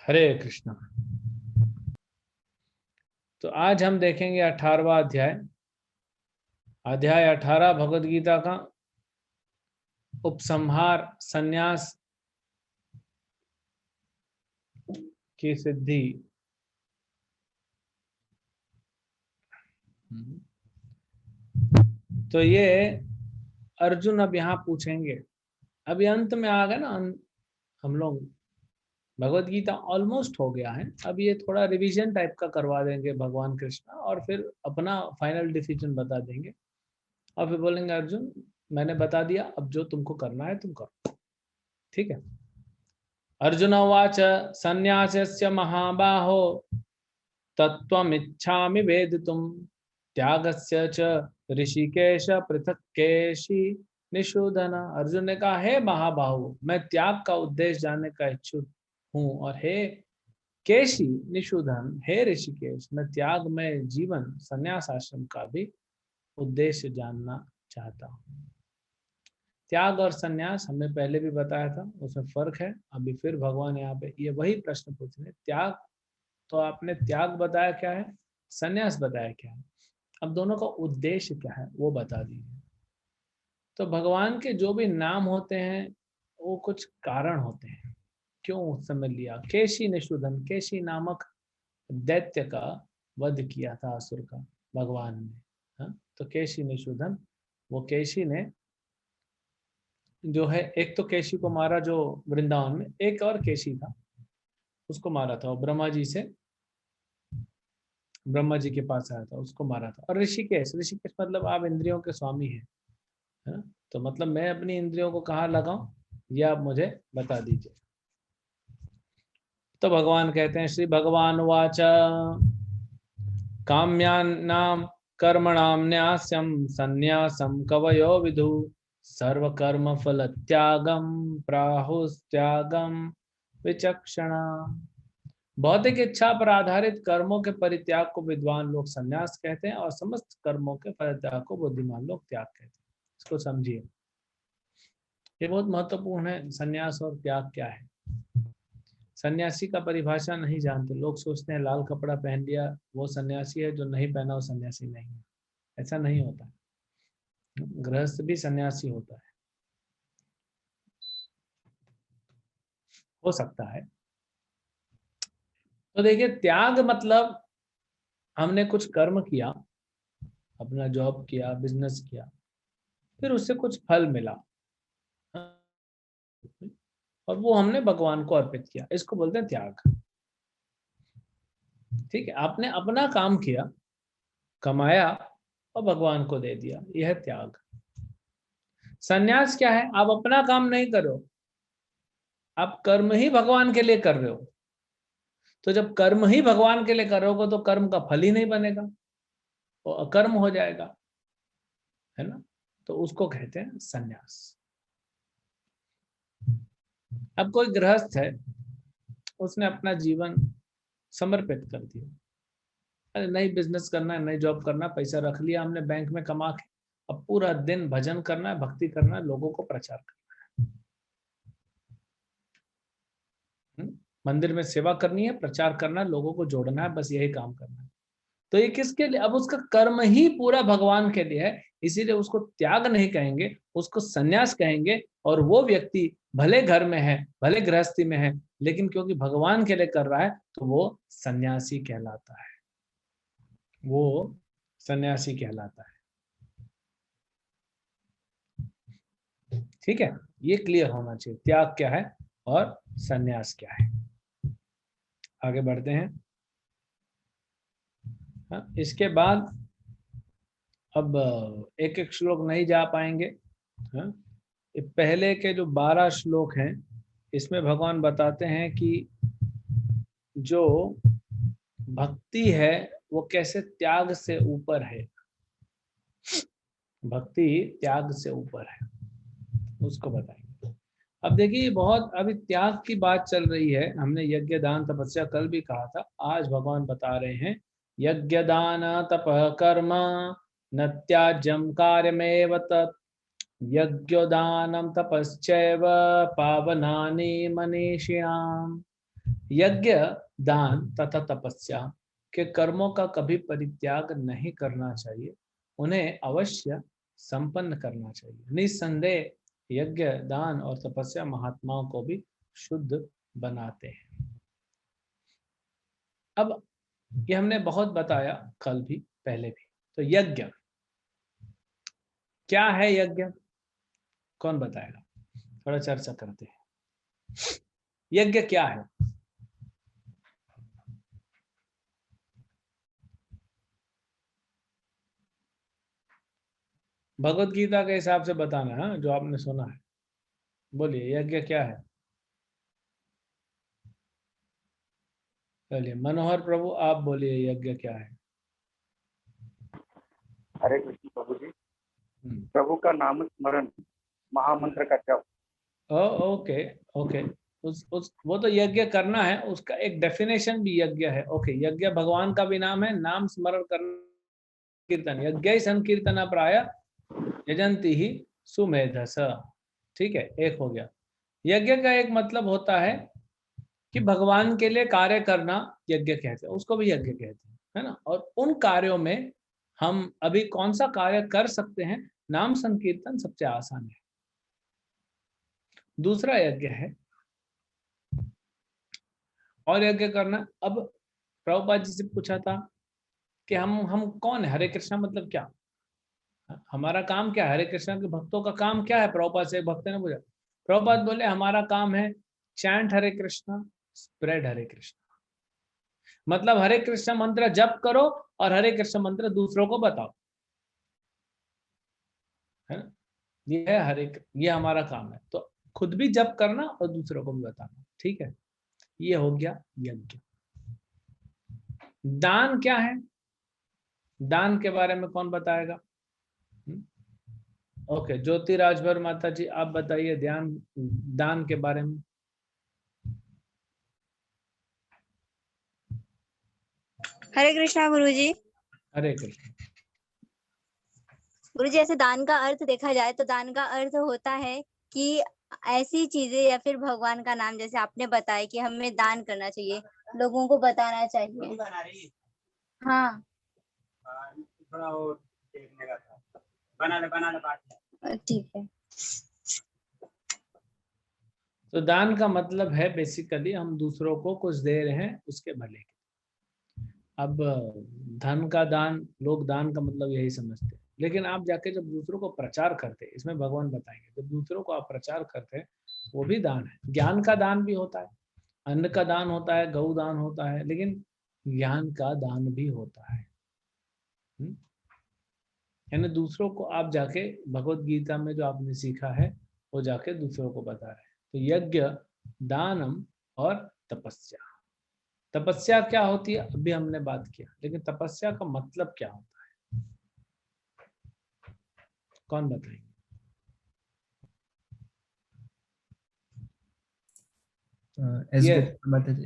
हरे कृष्ण। तो आज हम देखेंगे 18वां अध्याय, अध्याय 18 भगवद गीता का उपसंहार, संन्यास की सिद्धि। तो ये अर्जुन अब यहाँ पूछेंगे। अभी अंत में आ गए ना हम लोग, भगवद गीता ऑलमोस्ट हो गया है। अब ये थोड़ा रिवीजन टाइप का करवा देंगे भगवान कृष्ण, और फिर अपना फाइनल डिसीजन बता देंगे। और फिर बोलेंगे अर्जुन मैंने बता दिया, अब जो तुमको करना है तुम करो। ठीक है। अर्जुन उवाच संन्यासस्य महाबाहो तत्त्वमिच्छामि वेदितुम् त्यागस्य च ऋषिकेश पृथक् केशी निषूदन। अर्जुन ने कहा, हे महाबाहु, मैं त्याग का उद्देश्य जानने का इच्छुक हूँ, और हे केशी निषूदन, हे ऋषिकेश, मैं त्याग में जीवन संन्यास आश्रम का भी उद्देश्य जानना चाहता हूँ। त्याग और संन्यास हमने पहले भी बताया था, उसमें फर्क है। अभी फिर भगवान यहाँ पे ये वही प्रश्न पूछ रहे। त्याग तो आपने त्याग बताया क्या है, संन्यास बताया क्या है, अब दोनों का उद्देश्य क्या है वो बता दीजिए। तो भगवान के जो भी नाम होते हैं वो कुछ कारण होते हैं, क्यों उस समय लिया। केशी निषूदन, केशी नामक दैत्य का वध किया था असुर का भगवान ने। हाँ? तो केशी निषूदन, वो केशी ने जो है, एक तो केशी को मारा जो वृंदावन में, एक और केशी था उसको मारा था, ब्रह्मा जी से, ब्रह्मा जी के पास आया था, उसको मारा था। और ऋषिकेश, ऋषिकेश मतलब आप इंद्रियों के स्वामी हैं, है ना। तो मतलब मैं अपनी इंद्रियों को कहाँ लगाऊं, ये आप मुझे बता दीजिए। तो भगवान कहते हैं, श्री भगवान वाच काम्यानां कर्मणां न्यास्यं संन्यासं कवयो विदु सर्वकर्म फल त्यागम प्राहुस्त्यागम विचक्षणा। भौतिक इच्छा पर आधारित कर्मों के परित्याग को विद्वान लोग संन्यास कहते हैं, और समस्त कर्मों के परित्याग को बुद्धिमान लोग त्याग कहते हैं। इसको समझिए, ये बहुत महत्वपूर्ण है। संन्यास और त्याग क्या है। सन्यासी का परिभाषा नहीं जानते लोग, सोचते हैं लाल कपड़ा पहन लिया वो सन्यासी है, जो नहीं पहना वो सन्यासी नहीं है। ऐसा नहीं होता। गृहस्थ भी सन्यासी होता है, हो सकता है। तो देखिए, त्याग मतलब हमने कुछ कर्म किया, अपना जॉब किया, बिजनेस किया, फिर उससे कुछ फल मिला और वो हमने भगवान को अर्पित किया, इसको बोलते हैं त्याग। ठीक है, आपने अपना काम किया, कमाया और भगवान को दे दिया, यह है त्याग। संन्यास क्या है, आप अपना काम नहीं करो, आप कर्म ही भगवान के लिए कर रहे हो। तो जब कर्म ही भगवान के लिए करोगे तो कर्म का फल ही नहीं बनेगा, वो अकर्म हो जाएगा, है ना। तो उसको कहते हैं संन्यास। अब कोई गृहस्थ है, उसने अपना जीवन समर्पित कर दिया, अरे नई बिजनेस करना है, नई जॉब करना है, पैसा रख लिया हमने बैंक में कमा के, अब पूरा दिन भजन करना है, भक्ति करना है, लोगों को प्रचार करना है, मंदिर में सेवा करनी है, प्रचार करना है, लोगों को जोड़ना है, बस यही काम करना है। तो ये किसके लिए, अब उसका कर्म ही पूरा भगवान के लिए है, इसीलिए उसको त्याग नहीं कहेंगे, उसको संन्यास कहेंगे। और वो व्यक्ति भले घर में है, भले गृहस्थी में है, लेकिन क्योंकि भगवान के लिए कर रहा है तो वो सन्यासी कहलाता है, वो सन्यासी कहलाता है। ठीक है, ये क्लियर होना चाहिए, त्याग क्या है और सन्यास क्या है। आगे बढ़ते हैं। इसके बाद अब एक एक श्लोक नहीं जा पाएंगे। हाँ? पहले के जो 12 श्लोक हैं, इसमें भगवान बताते हैं कि जो भक्ति है वो कैसे त्याग से ऊपर है, भक्ति त्याग से ऊपर है, उसको बताएंगे। अब देखिए, बहुत अभी त्याग की बात चल रही है, हमने यज्ञ दान तपस्या कल भी कहा था, आज भगवान बता रहे हैं यज्ञ दान तप कर्म न त्याज्यम कार्यमेव तत् यज्ञोदानम तपश्चैव पावनानि मनीषिणाम्। यज्ञ, दान तथा तपस्या के कर्मों का कभी परित्याग नहीं करना चाहिए, उन्हें अवश्य संपन्न करना चाहिए। निस्संदेह यज्ञ, दान और तपस्या महात्माओं को भी शुद्ध बनाते हैं। अब ये हमने बहुत बताया कल भी, पहले भी। तो यज्ञ क्या है? यज्ञ कौन बताएगा? थोड़ा चर्चा करते हैं। यज्ञ क्या है? भगवत गीता के हिसाब से बताना है, जो आपने सुना है। बोलिए, यज्ञ क्या है? चलिए, मनोहर प्रभु आप बोलिए, यज्ञ क्या है? हरे कृष्ण प्रभु जी। प्रभु का नाम स्मरण, महामंत्र का जप। ओके ओके, वो तो यज्ञ करना है, उसका एक डेफिनेशन भी यज्ञ है। ओके, यज्ञ भगवान का भी नाम है, नाम स्मरण करना, कीर्तन। यज्ञ संकीर्तन प्राय यजंती ही सुमेधस। ठीक है, एक हो गया। यज्ञ का एक मतलब होता है कि भगवान के लिए कार्य करना, यज्ञ कहते हैं, उसको भी यज्ञ कहते हैं, है ना। और उन कार्यों में हम अभी कौन सा कार्य कर सकते हैं? नाम संकीर्तन सबसे आसान है। दूसरा यज्ञ है और यज्ञ करना। अब प्रभुपाद जी से पूछा था कि हम कौन है? हरे कृष्णा मतलब क्या? हमारा काम क्या है? हरे कृष्णा के भक्तों का काम क्या है? प्रभुपाद से एक भक्त ने पूछा। प्रभुपाद बोले, हमारा काम है चैंट हरे कृष्णा, स्प्रेड हरे कृष्णा। मतलब हरे कृष्ण मंत्र जप करो और हरे कृष्ण मंत्र दूसरों को बताओ, है ना। ये है ये हमारा काम है। तो खुद भी जप करना और दूसरों को भी बताना। ठीक है, ये हो गया यज्ञ। दान क्या है? दान के बारे में कौन बताएगा? ओके, ज्योति राजभर माता जी आप बताइए, दान के बारे में। हरे कृष्णा गुरुजी। हरे कृष्ण। गुरुजी, ऐसे दान का अर्थ देखा जाए तो दान का अर्थ होता है कि ऐसी चीजें या फिर भगवान का नाम, जैसे आपने बताया कि हमें दान करना चाहिए, लोगों को बताना चाहिए। हाँ, थोड़ा और देखने का था। बना ले बात। ठीक है। तो दान का मतलब है बेसिकली हम दूसरों को कुछ दे रहे हैं उसके भले के। अब धन का दान, लोग दान का मतलब यही समझते हैं, लेकिन आप जाके जब दूसरों को प्रचार करते हैं, इसमें भगवान बताएंगे, जब दूसरों को आप प्रचार करते हैं वो भी दान है। ज्ञान का दान भी होता है, अन्न का दान होता है, गौ दान होता है, लेकिन ज्ञान का दान भी होता है। यानी दूसरों को आप जाके भगवत गीता में जो आपने सीखा है वो जाके दूसरों को बता रहे हैं। तो यज्ञ, दानम और तपस्या। तपस्या क्या होती है अभी हमने बात किया, लेकिन तपस्या का मतलब क्या होता है? कौन बताएंगे?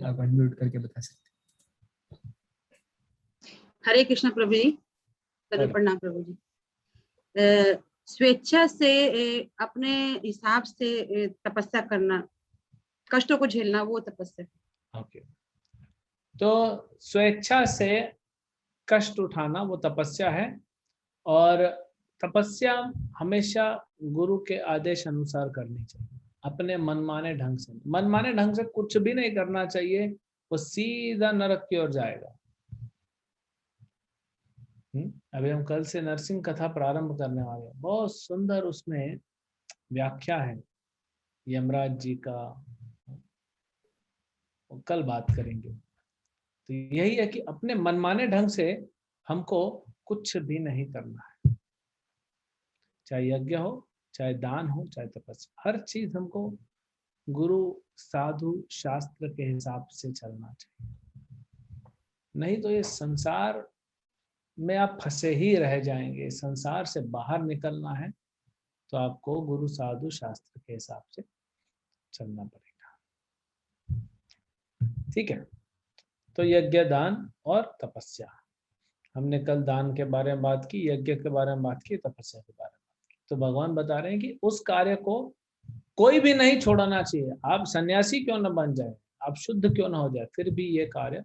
आप अनम्यूट करके बता सकते हैं। हरे कृष्ण प्रभु जी। प्रणाम प्रभु जी। स्वेच्छा से अपने हिसाब से तपस्या करना, कष्टों को झेलना, वो तपस्या। ओके, तो स्वेच्छा से कष्ट उठाना वो तपस्या है। और तपस्या हमेशा गुरु के आदेश अनुसार करनी चाहिए, अपने मनमाने ढंग से। मनमाने ढंग से कुछ भी नहीं करना चाहिए, वो सीधा नरक की ओर जाएगा। अभी हम कल से नरसिंह कथा प्रारंभ करने वाले हैं, बहुत सुंदर उसमें व्याख्या है यमराज जी का, कल बात करेंगे। तो यही है कि अपने मनमाने ढंग से हमको कुछ भी नहीं करना है, चाहे यज्ञ हो, चाहे दान हो, चाहे तपस्या, हर चीज हमको गुरु, साधु, शास्त्र के हिसाब से चलना चाहिए। नहीं तो ये संसार में आप फंसे ही रह जाएंगे। संसार से बाहर निकलना है तो आपको गुरु, साधु, शास्त्र के हिसाब से चलना पड़ेगा। ठीक है, तो यज्ञ, दान और तपस्या, हमने कल दान के बारे में बात की, यज्ञ के बारे में बात की, तपस्या के बारे में बात की। तो भगवान बता रहे हैं कि उस कार्य को कोई भी नहीं छोड़ना चाहिए। आप सन्यासी क्यों न बन जाए, आप शुद्ध क्यों ना हो जाए फिर भी ये कार्य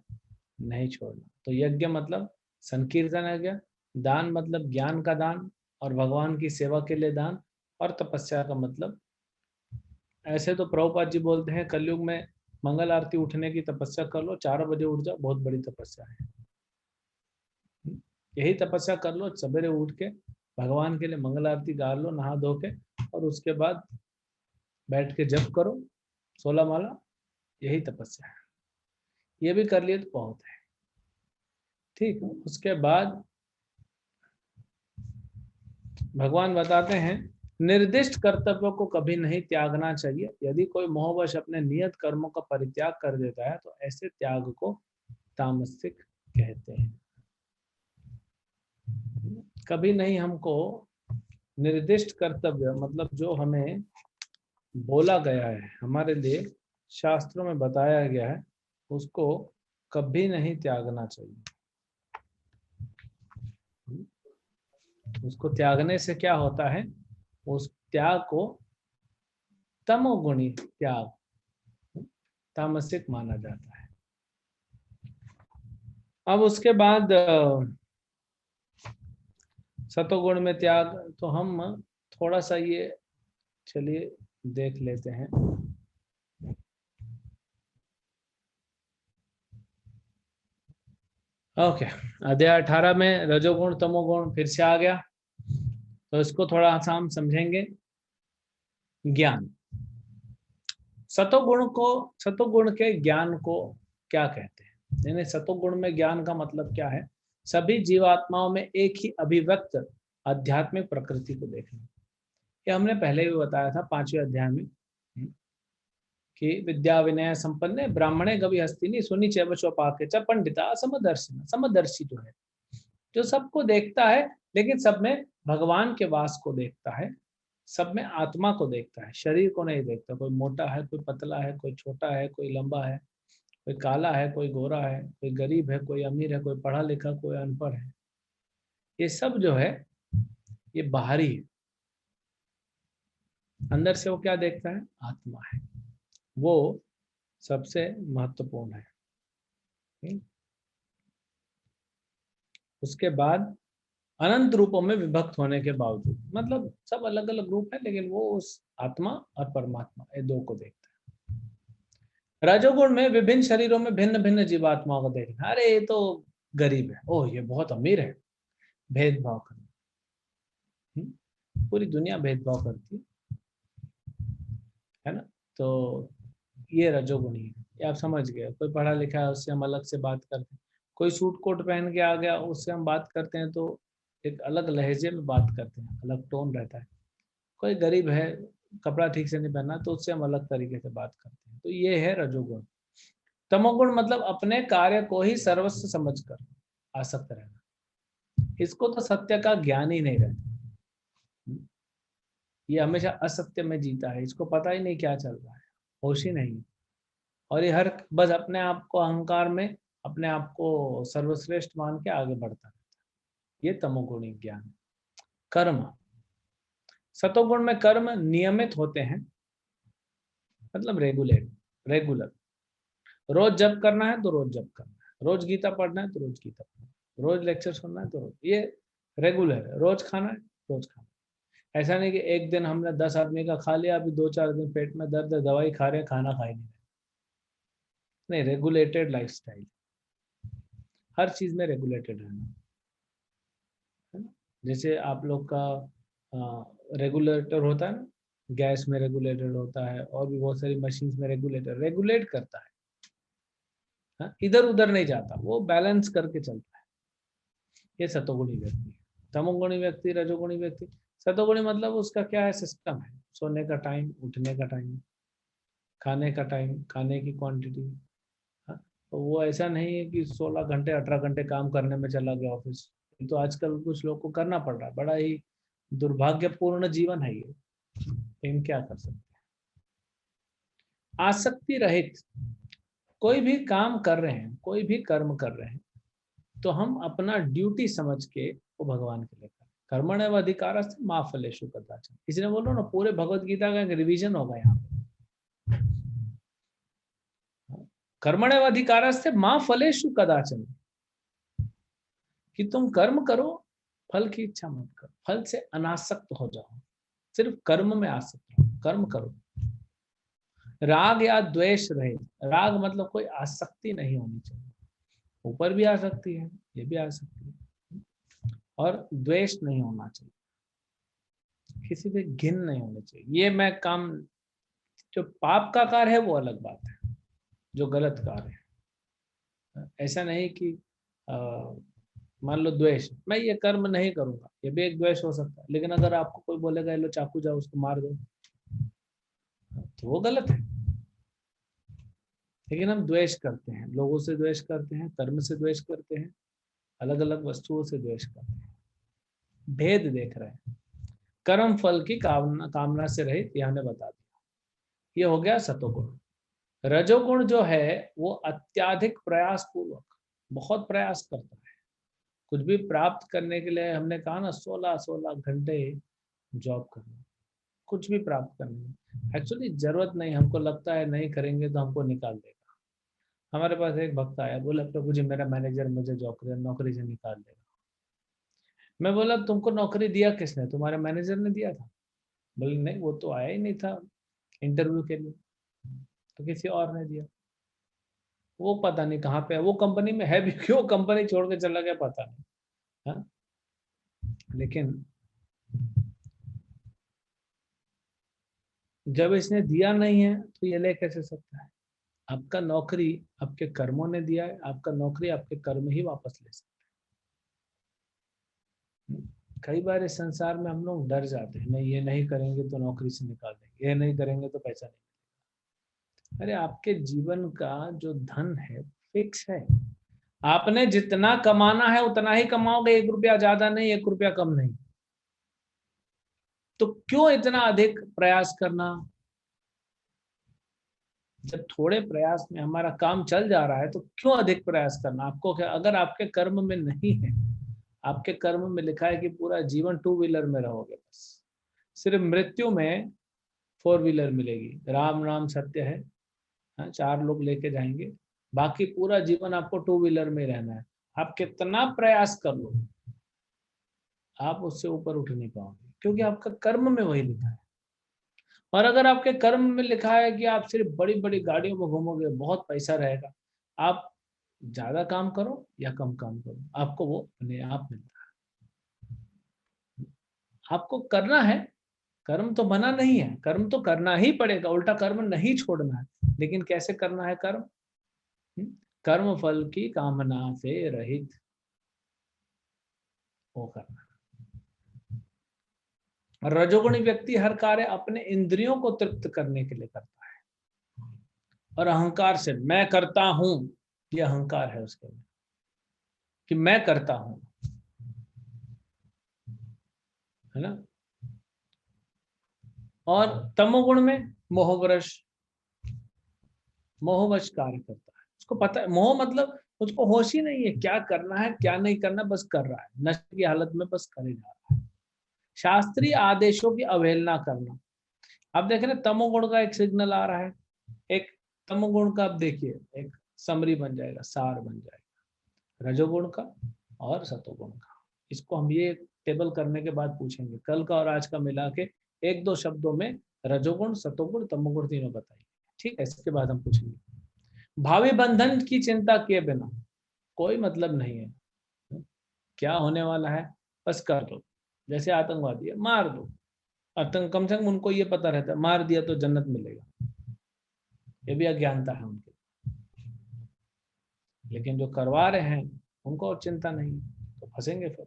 नहीं छोड़ना। तो यज्ञ मतलब संकीर्तन यज्ञ, दान मतलब ज्ञान का दान और भगवान की सेवा के लिए दान, और तपस्या का मतलब, ऐसे तो प्रभुपाद जी बोलते हैं कलयुग में मंगल आरती उठने की तपस्या कर लो, 4 बजे उठ जाओ, बहुत बड़ी तपस्या है। यही तपस्या कर लो, सवेरे उठ के भगवान के लिए मंगल आरती गा लो नहा धो के, और उसके बाद बैठ के जप करो 16 माला, यही तपस्या है। ये भी कर लिए तो बहुत है। ठीक है, उसके बाद भगवान बताते हैं निर्दिष्ट कर्तव्यों को कभी नहीं त्यागना चाहिए। यदि कोई मोहवश अपने नियत कर्मों का परित्याग कर देता है तो ऐसे त्याग को तामसिक कहते हैं। कभी नहीं हमको निर्दिष्ट कर्तव्य मतलब जो हमें बोला गया है, हमारे लिए शास्त्रों में बताया गया है, उसको कभी नहीं त्यागना चाहिए। उसको त्यागने से क्या होता है, उस त्याग को तमोगुणी त्याग, तामसिक माना जाता है। अब उसके बाद सतोगुण में त्याग, तो हम थोड़ा सा ये चलिए देख लेते हैं। ओके, अध्याय 18 में रजोगुण तमोगुण फिर से आ गया, तो इसको थोड़ा सा हम समझेंगे। ज्ञान, सतोगुण के ज्ञान को क्या कहते हैं? यानी सतोगुण में ज्ञान का मतलब क्या है? सभी जीवात्माओं में एक ही अभिव्यक्त आध्यात्मिक प्रकृति को देखना। ये हमने पहले भी बताया था 5वें अध्याय में कि विद्या विनय संपन्ने ब्राह्मणे गवि हस्तिनी सुनी चैवचोपाके च पंडिता समदर्शिना। समदर्शी जो है, जो सबको देखता है लेकिन सब में भगवान के वास को देखता है, सब में आत्मा को देखता है, शरीर को नहीं देखता। कोई मोटा है, कोई पतला है, कोई छोटा है, कोई लंबा है, कोई काला है, कोई गोरा है, कोई गरीब है, कोई अमीर है, कोई पढ़ा लिखा, कोई अनपढ़ है। ये सब जो है ये बाहरी है, अंदर से वो क्या देखता है? आत्मा है, वो सबसे महत्वपूर्ण है। उसके बाद अनंत रूपों में विभक्त होने के बावजूद, मतलब सब अलग अलग रूप है लेकिन वो उस आत्मा और परमात्मा ये दो को देखता है। रजोगुण में विभिन्न शरीरों में भिन्न भिन्न जीवात्माओं को देखना। अरे ये तो गरीब है, ओह ये बहुत अमीर है, भेदभाव करना। पूरी दुनिया भेदभाव करती है ना। तो ये रजोगुणी है, ये आप समझ गए। कोई पढ़ा लिखा है उससे हम अलग से बात करते हैं, कोई सूट कोट पहन के आ गया उससे हम बात करते हैं तो एक अलग लहजे में बात करते हैं, अलग टोन रहता है। कोई गरीब है, कपड़ा ठीक से नहीं पहना, तो उससे हम अलग तरीके से बात करते हैं। तो ये है रजोगुण। तमोगुण मतलब अपने कार्य को ही सर्वस्व समझकर आसक्त रहना। इसको तो सत्य का ज्ञान ही नहीं रहता, ये हमेशा असत्य में जीता है, इसको पता ही नहीं क्या चल रहा है, होश ही नहीं। और ये हर बस अपने आप को अहंकार में अपने आप को सर्वश्रेष्ठ मान के आगे बढ़ता रहता है। ये तमोगुणी ज्ञान। कर्म, सतोगुण में कर्म नियमित होते हैं, मतलब रेगुलर। रोज जप करना है तो रोज जप करना है, रोज गीता पढ़ना है तो रोज गीता पढ़ना है, रोज लेक्चर सुनना है तो रोज, ये रेगुलर है। रोज खाना है रोज खाना है। ऐसा नहीं कि एक दिन हमने 10 आदमी का खा लिया, अभी 2-4 दिन पेट में दर्द है, दवाई खा रहे हैं, खाना खा ही नहीं, रेगुलेटेड लाइफस्टाइल, हर चीज में रेगुलेटेड रहना। जैसे आप लोग का रेगुलेटर होता है ना, गैस में रेगुलेटर होता है, और भी बहुत सारी मशीन में रेगुलेटर रेगुलेट करता है, इधर उधर नहीं जाता, वो बैलेंस करके चलता है। ये सतोगुणी व्यक्ति है। तमोगुणी व्यक्ति, रजोगुणी व्यक्ति, सतोगुणी मतलब उसका क्या है, सिस्टम है, सोने का टाइम, उठने का टाइम, खाने का टाइम, खाने की क्वांटिटी। तो वो ऐसा नहीं है कि 16 घंटे 18 घंटे काम करने में चला गया ऑफिस। तो आजकल कुछ लोग को करना पड़ रहा है, बड़ा ही दुर्भाग्यपूर्ण जीवन है ये, लेकिन क्या कर सकते हैं। आसक्ति रहित कोई भी काम कर रहे हैं, कोई भी कर्म कर रहे हैं, तो हम अपना ड्यूटी समझ के वो भगवान के लिए करें। कर्मण्येव अधिकारस्ते मा फलेषु कदाचन, इसलिए बोलो ना, पूरे भगवत गीता का एक रिवीजन होगा यहाँ पे। कर्मण्येव अधिकारस्ते मा फलेषु कदाचन, कि तुम कर्म करो, फल की इच्छा मत करो, फल से अनासक्त हो जाओ, सिर्फ कर्म में आसक्त रहो, कर्म करो। राग या द्वेष रहे, राग मतलब कोई आसक्ति नहीं होनी चाहिए, ऊपर भी आ सकती है, ये भी आ सकती है, और द्वेष नहीं होना चाहिए, किसी पे घिन नहीं होनी चाहिए। ये मैं काम, जो पाप का कार्य है वो अलग बात है, जो गलत कार्य है, ऐसा नहीं कि मान लो द्वेष, मैं ये कर्म नहीं करूंगा, ये भी एक द्वेष हो सकता है, लेकिन अगर आपको कोई बोलेगा लो चाकू जाओ उसको मार दो, तो वो गलत है। लेकिन हम द्वेष करते हैं, लोगों से द्वेष करते हैं, कर्म से द्वेष करते हैं, अलग अलग वस्तुओं से द्वेष करते हैं, भेद देख रहे हैं। कर्म फल की कामना से रहित, यह हमने बता दिया। ये हो गया सतोगुण। रजोगुण जो है वो अत्याधिक प्रयास पूर्वक, बहुत प्रयास करता है, कुछ भी प्राप्त करने के लिए, हमने कहा ना 16 घंटे जॉब करना, कुछ भी प्राप्त करने में एक्चुअली जरूरत नहीं, हमको लगता है नहीं करेंगे तो हमको निकाल देगा। हमारे पास एक भक्त आया, बोला प्रभु जी मेरा मैनेजर मुझे नौकरी से निकाल देगा। मैं बोला तुमको नौकरी दिया किसने, तुम्हारे मैनेजर ने दिया था? बोले नहीं, वो तो आया ही नहीं था इंटरव्यू के लिए, तो किसी और ने दिया। वो पता नहीं कहाँ पे है, वो कंपनी में है भी क्यों, कंपनी छोड़ के चला गया पता नहीं। हाँ? लेकिन जब इसने दिया नहीं है तो ये ले कैसे सकता है? आपका नौकरी आपके कर्मों ने दिया है, आपका नौकरी आपके कर्म ही वापस ले सकते हैं। कई बार इस संसार में हम लोग डर जाते हैं, नहीं ये नहीं करेंगे तो नौकरी से निकाल देंगे, ये नहीं करेंगे तो पैसा नहीं। अरे आपके जीवन का जो धन है फिक्स है, आपने जितना कमाना है उतना ही कमाओगे, 1 रुपया ज्यादा नहीं, 1 रुपया कम नहीं। तो क्यों इतना अधिक प्रयास करना? जब थोड़े प्रयास में हमारा काम चल जा रहा है तो क्यों अधिक प्रयास करना? आपको क्या, अगर आपके कर्म में नहीं है, आपके कर्म में लिखा है कि पूरा जीवन 2 व्हीलर में रहोगे, बस सिर्फ मृत्यु में 4 व्हीलर मिलेगी, राम नाम सत्य है, 4 लोग लेके जाएंगे, बाकी पूरा जीवन आपको 2 व्हीलर में रहना है। आप कितना प्रयास कर लो, आप उससे ऊपर उठ नहीं पाओगे, क्योंकि आपका कर्म में वही लिखा है। और अगर आपके कर्म में लिखा है कि आप सिर्फ बड़ी बड़ी गाड़ियों में घूमोगे, बहुत पैसा रहेगा, आप ज्यादा काम करो या कम काम करो, आपको वो अपने आप मिलता है। आपको करना है, कर्म तो बना नहीं है, कर्म तो करना ही पड़ेगा, उल्टा कर्म नहीं छोड़ना है। लेकिन कैसे करना है कर्म? कर्म फल की कामना से रहित वो करना। रजोगुणी व्यक्ति हर कार्य अपने इंद्रियों को तृप्त करने के लिए करता है, और अहंकार से मैं करता हूं, ये अहंकार है उसके लिए कि मैं करता हूं, है ना। और तमोगुण में मोहवश कार्य करता है, उसको पता है, मोह मतलब उसको होश ही नहीं है क्या करना है क्या नहीं करना, बस कर रहा है, नशे की हालत में बस करे जा रहा है। शास्त्रीय आदेशों की अवहेलना करना। आप देख रहे हैं तमोगुण का एक सिग्नल आ रहा है, एक तमोगुण का आप देखिए एक समरी बन जाएगा, सार बन जाएगा, रजोगुण का और सतोगुण का। इसको हम ये टेबल करने के बाद पूछेंगे, कल का और आज का मिला के 1-2 शब्दों में रजोगुण सतोगुण तमोगुण तीनों बताइए, ठीक है। इसके बाद हम पूछेंगे भावी बंधन की चिंता किए बिना, कोई मतलब नहीं है क्या होने वाला है, बस कर दो। जैसे आतंकवादी है, मार दो, आतंक, कम से कम उनको ये पता रहता है मार दिया तो जन्नत मिलेगा, ये भी अज्ञानता है उनके। लेकिन जो करवा रहे हैं उनको और चिंता नहीं, तो फंसेंगे फिर।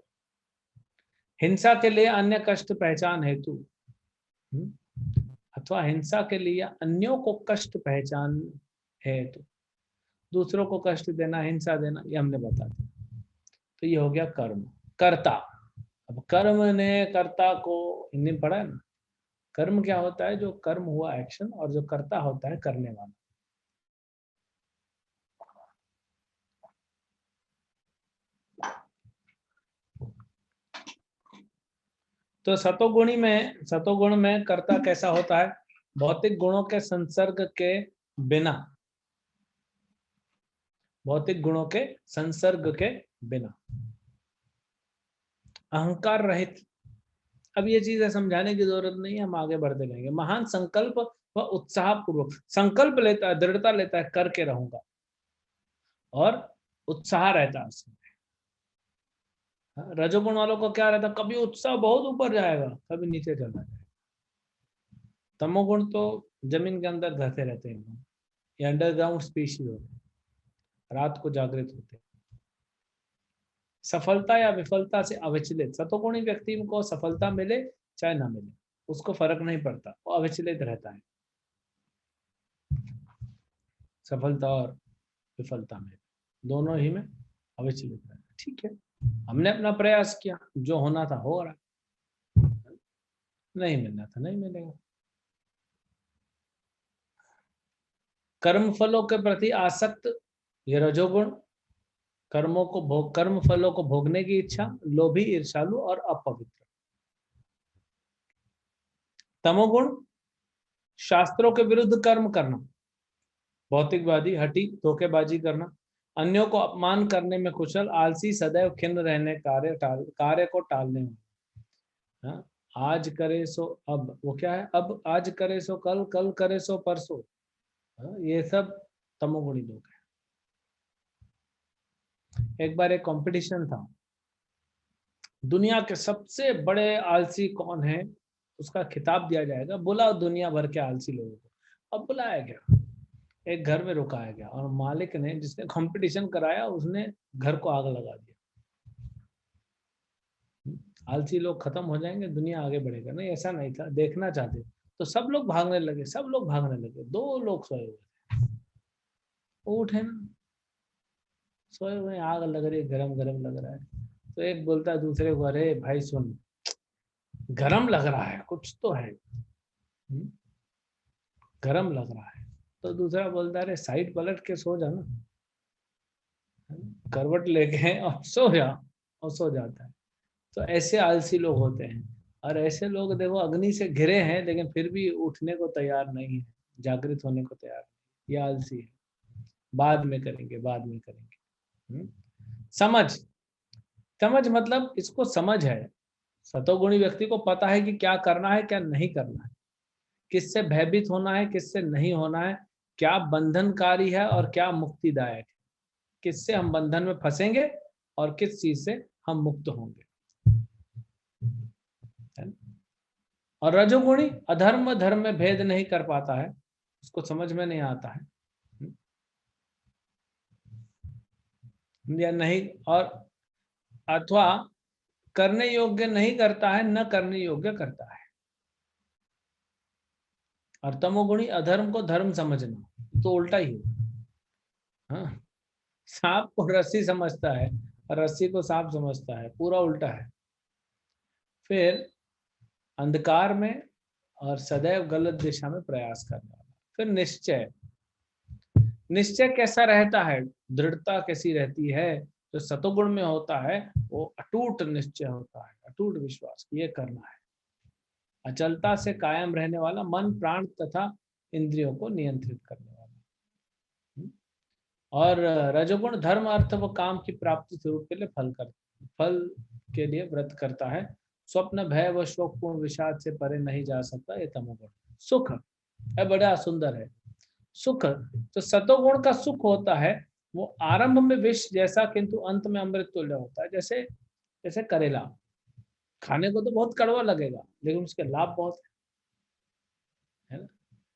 हिंसा के लिए अन्य कष्ट पहचान हेतु, अथवा हिंसा के लिए अन्यों को कष्ट पहचान हेतु, दूसरों को कष्ट देना, हिंसा देना, ये हमने बता दिया। तो ये हो गया कर्म, कर्ता। अब कर्म ने कर्ता को हिंदी में पढ़ा है ना, कर्म क्या होता है? जो कर्म हुआ एक्शन, और जो कर्ता होता है करने वाला। तो सतोगुण में कर्ता कैसा होता है? भौतिक गुणों के संसर्ग के बिना भौतिक गुणों के संसर्ग के बिना, अहंकार रहित। अब ये चीजें समझाने की जरूरत नहीं है, हम आगे बढ़ते रहेंगे। महान संकल्प व उत्साह पूर्वक, संकल्प लेता है, दृढ़ता लेता है, करके रहूंगा, और उत्साह रहता है उसमें। रजोगुण वालों को क्या रहता है, कभी उत्साह बहुत ऊपर जाएगा, कभी नीचे चला जाएगा। तमोगुण तो जमीन के अंदर धसे रहते हैं, ये अंडरग्राउंड स्पीशी होते हैं, रात को जागृत होते हैं। सफलता या विफलता से अविचलित, सतोगुणी व्यक्ति को सफलता मिले चाहे ना मिले उसको फर्क नहीं पड़ता, वो अविचलित रहता है सफलता और विफलता में, दोनों ही में अविचलित रहता है। ठीक है, हमने अपना प्रयास किया, जो होना था हो रहा, नहीं मिलना था नहीं मिलेगा। कर्म फलों के प्रति आसक्त, ये रजोगुण, कर्म फलों को भोगने की इच्छा, लोभी, ईर्ष्यालु और अपवित्र। तमोगुण, शास्त्रों के विरुद्ध कर्म करना, भौतिकवादी, हठी, धोखेबाजी करना, अन्यों को अपमान करने में कुशल, आलसी, सदैव खिन्न रहने, कार्य को टालने में। आज करे सो अब, वो क्या है, अब आज करे सो कल, कल करे सो परसों, ये सब तमोगुणी लोग हैं। एक बार एक कंपटीशन था, दुनिया के सबसे बड़े आलसी कौन है उसका खिताब दिया जाएगा, बुलाओ दुनिया भर के आलसी लोगों को। अब बुलाया गया, एक घर में रुकाया गया, और मालिक ने, जिसने कंपटीशन कराया, उसने घर को आग लगा दिया। आलसी लोग खत्म हो जाएंगे, दुनिया आगे बढ़ेगा। नहीं, ऐसा नहीं था, देखना चाहते तो सब लोग भागने लगे, सब लोग भागने लगे। 2 लोग सोए हुए थे, वो उठे ना, सोए हुए, आग लग रही है, गरम गरम लग रहा है। तो एक बोलता है दूसरे को, अरे भाई सुन, गरम लग रहा है, कुछ तो है, गरम लग रहा है। तो दूसरा बोलता है, अरे साइड पलट के सो जा ना, करवट लेके और सो जा, और सो जाता है। तो ऐसे आलसी लोग होते हैं, और ऐसे लोग देखो अग्नि से घिरे हैं लेकिन फिर भी उठने को तैयार नहीं है, जागृत होने को तैयार नहीं, ये आलसी है। बाद में करेंगे, बाद में करेंगे। समझ, समझ मतलब इसको समझ है। सतोगुणी व्यक्ति को पता है कि क्या करना है, क्या नहीं करना है, किससे भयभीत होना है, किससे नहीं होना है, क्या बंधनकारी है और क्या मुक्तिदायक है, किससे हम बंधन में फंसेंगे और किस चीज से हम मुक्त होंगे। और रजोगुणी अधर्म धर्म में भेद नहीं कर पाता है, उसको समझ में नहीं आता है, या नहीं, और अथवा करने योग्य नहीं करता है, न करने योग्य करता है। और तमोगुणी अधर्म को धर्म समझना, तो उल्टा ही है। हाँ, सांप को रस्सी समझता है और रस्सी को सांप समझता है, पूरा उल्टा है। फिर अंधकार में और सदैव गलत दिशा में प्रयास करने वाला। फिर निश्चय, निश्चय कैसा रहता है, दृढ़ता कैसी रहती है, जो सतोगुण में होता है वो अटूट निश्चय होता है, अटूट विश्वास, ये करना है। अचलता से कायम रहने वाला, मन, प्राण तथा इंद्रियों को नियंत्रित करने वाला। और रजोगुण धर्म, अर्थ व काम की प्राप्ति स्वरूप के लिए फल के लिए व्रत करता है। स्वप्न, भय व शोकपूर्ण विषाद से परे नहीं जा सकता, ये तमोगुण। सुख है, बड़ा सुंदर है। सुख, तो सतोगुण का सुख होता है वो आरंभ में विष जैसा किंतु अंत में अमृत तुल्य होता है। जैसे जैसे करेला, खाने को तो बहुत कड़वा लगेगा लेकिन उसके लाभ बहुत है ना।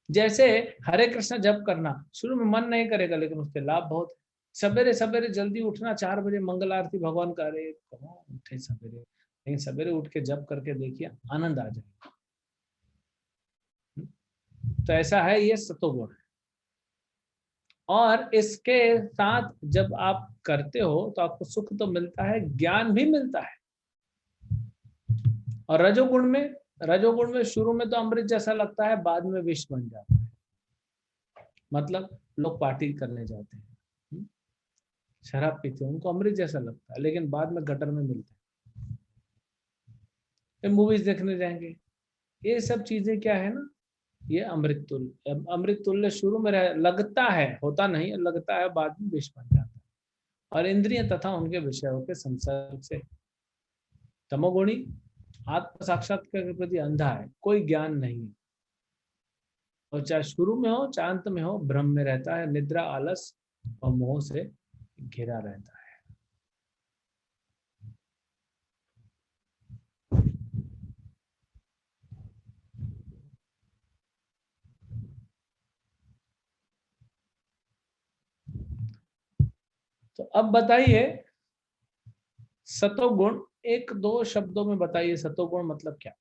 जैसे हरे कृष्ण जप करना, शुरू में मन नहीं करेगा लेकिन उसके लाभ बहुत है। सवेरे सवेरे जल्दी उठना, 4 बजे मंगल आरती भगवान का, अरे कौन उठे सवेरे, लेकिन सवेरे उठ के जप करके देखिए, आनंद आ जाएगा। तो ऐसा है, ये सतोगुण है। और इसके साथ जब आप करते हो तो आपको सुख तो मिलता है, ज्ञान भी मिलता है। और रजोगुण में शुरू में तो अमृत जैसा लगता है, बाद में विष बन जाता है। मतलब लोग पार्टी करने जाते हैं, शराब पीते हैं, उनको अमृत जैसा लगता है लेकिन बाद में गटर में मिलता है। मूवीज देखने जाएंगे, ये सब चीजें क्या है ना, ये अमृत तुल्य शुरू में लगता है, होता नहीं, लगता है, बाद में विष बन जाता है। और इंद्रिय तथा उनके विषयों के संसर्ग से। तमोगुणी आत्म साक्षात्कार के प्रति अंधा है, कोई ज्ञान नहीं है, और चाहे शुरू में हो चाहे अंत में हो भ्रम में रहता है, निद्रा आलस और मोह से घिरा रहता है। तो अब बताइए सतोगुण, एक दो शब्दों में बताइए सतोगुण मतलब क्या,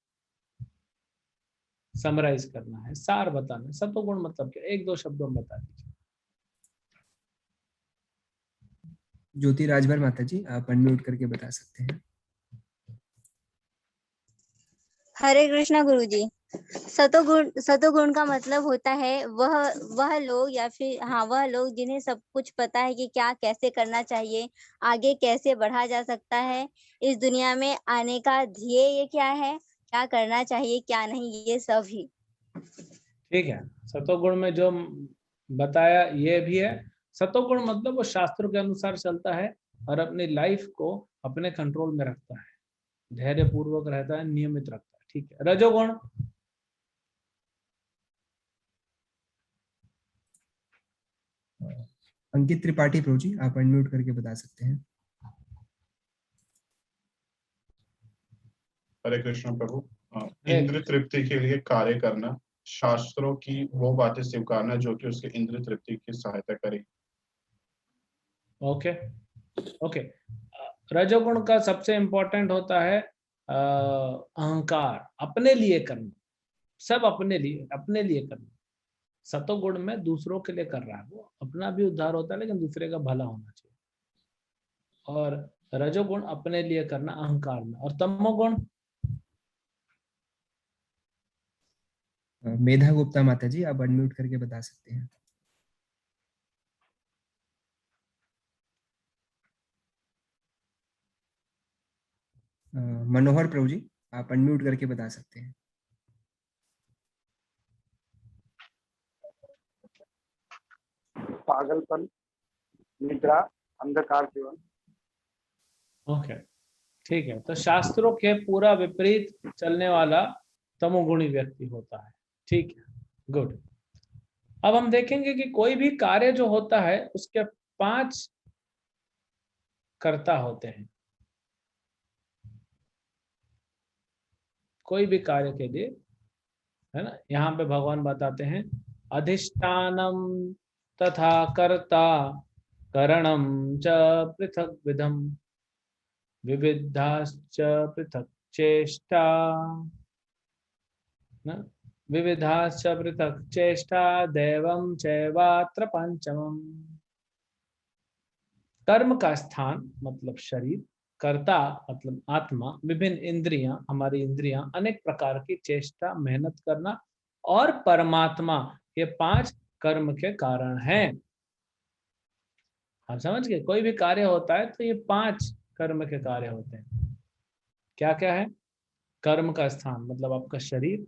समराइज करना है, सार बताना है, सतोगुण मतलब क्या, एक दो शब्दों में बता दीजिए। ज्योति राजभर माता जी, आप अनम्यूट करके बता सकते हैं। हरे कृष्णा गुरुजी। सतोगुण का मतलब होता है वह लोग या फिर वह लोग जिन्हें सब कुछ पता है कि क्या कैसे करना चाहिए, आगे कैसे बढ़ा जा सकता है, इस दुनिया में आने का ध्येय क्या है, क्या करना चाहिए क्या नहीं, ये सब ही। ठीक है, सतोगुण में जो बताया ये भी है। सतोगुण मतलब वो शास्त्रों के अनुसार चलता है और अपनी लाइफ को अपने कंट्रोल में रखता है, धैर्य पूर्वक रहता है, नियमित रखता है। ठीक है, रजोगुण अंकित त्रिपाठी प्रभु जी, आप अनम्यूट करके बता सकते हैं। हरे कृष्ण प्रभु। इंद्र तृप्ति के लिए कार्य करना, शास्त्रों की वो बातें स्वीकारना जो कि उसके इंद्र तृप्ति की सहायता करे। Okay okay. रजोगुण का सबसे इंपॉर्टेंट होता है अहंकार, अपने लिए करना, सब अपने लिए करना। सतोगुण में दूसरों के लिए कर रहा है, वो अपना भी उद्धार होता है लेकिन दूसरे का भला होना चाहिए। और रजोगुण अपने लिए करना अहंकार में। और तमोगुण मेधा गुप्ता माता जी, आप अनम्यूट करके बता सकते हैं। मनोहर प्रभु जी, आप अनम्यूट करके बता सकते हैं। पागलपन, निद्रा, अंधकार जीवन। ओके ठीक है, तो शास्त्रों के पूरा विपरीत चलने वाला तमोगुणी व्यक्ति होता है। ठीक है, गुड। अब हम देखेंगे कि कोई भी कार्य जो होता है उसके 5 कर्ता होते हैं। कोई भी कार्य के लिए, है ना, यहाँ पे भगवान बताते हैं अधिष्ठानम तथा कर्ता करणम च पृथक विधम विविधाश्च पृथक चेष्टा, विविधाश्च पृथक चेष्टा दैवम चैवात्र पंचमम। कर्म का स्थान मतलब शरीर, कर्ता मतलब आत्मा, विभिन्न इंद्रियां हमारी इंद्रियां, अनेक प्रकार की चेष्टा मेहनत करना, और परमात्मा, ये 5 कर्म के कारण हैं। आप समझ गए, कोई भी कार्य होता है तो ये 5 कर्म के कार्य होते हैं। क्या क्या है? कर्म का स्थान मतलब आपका शरीर,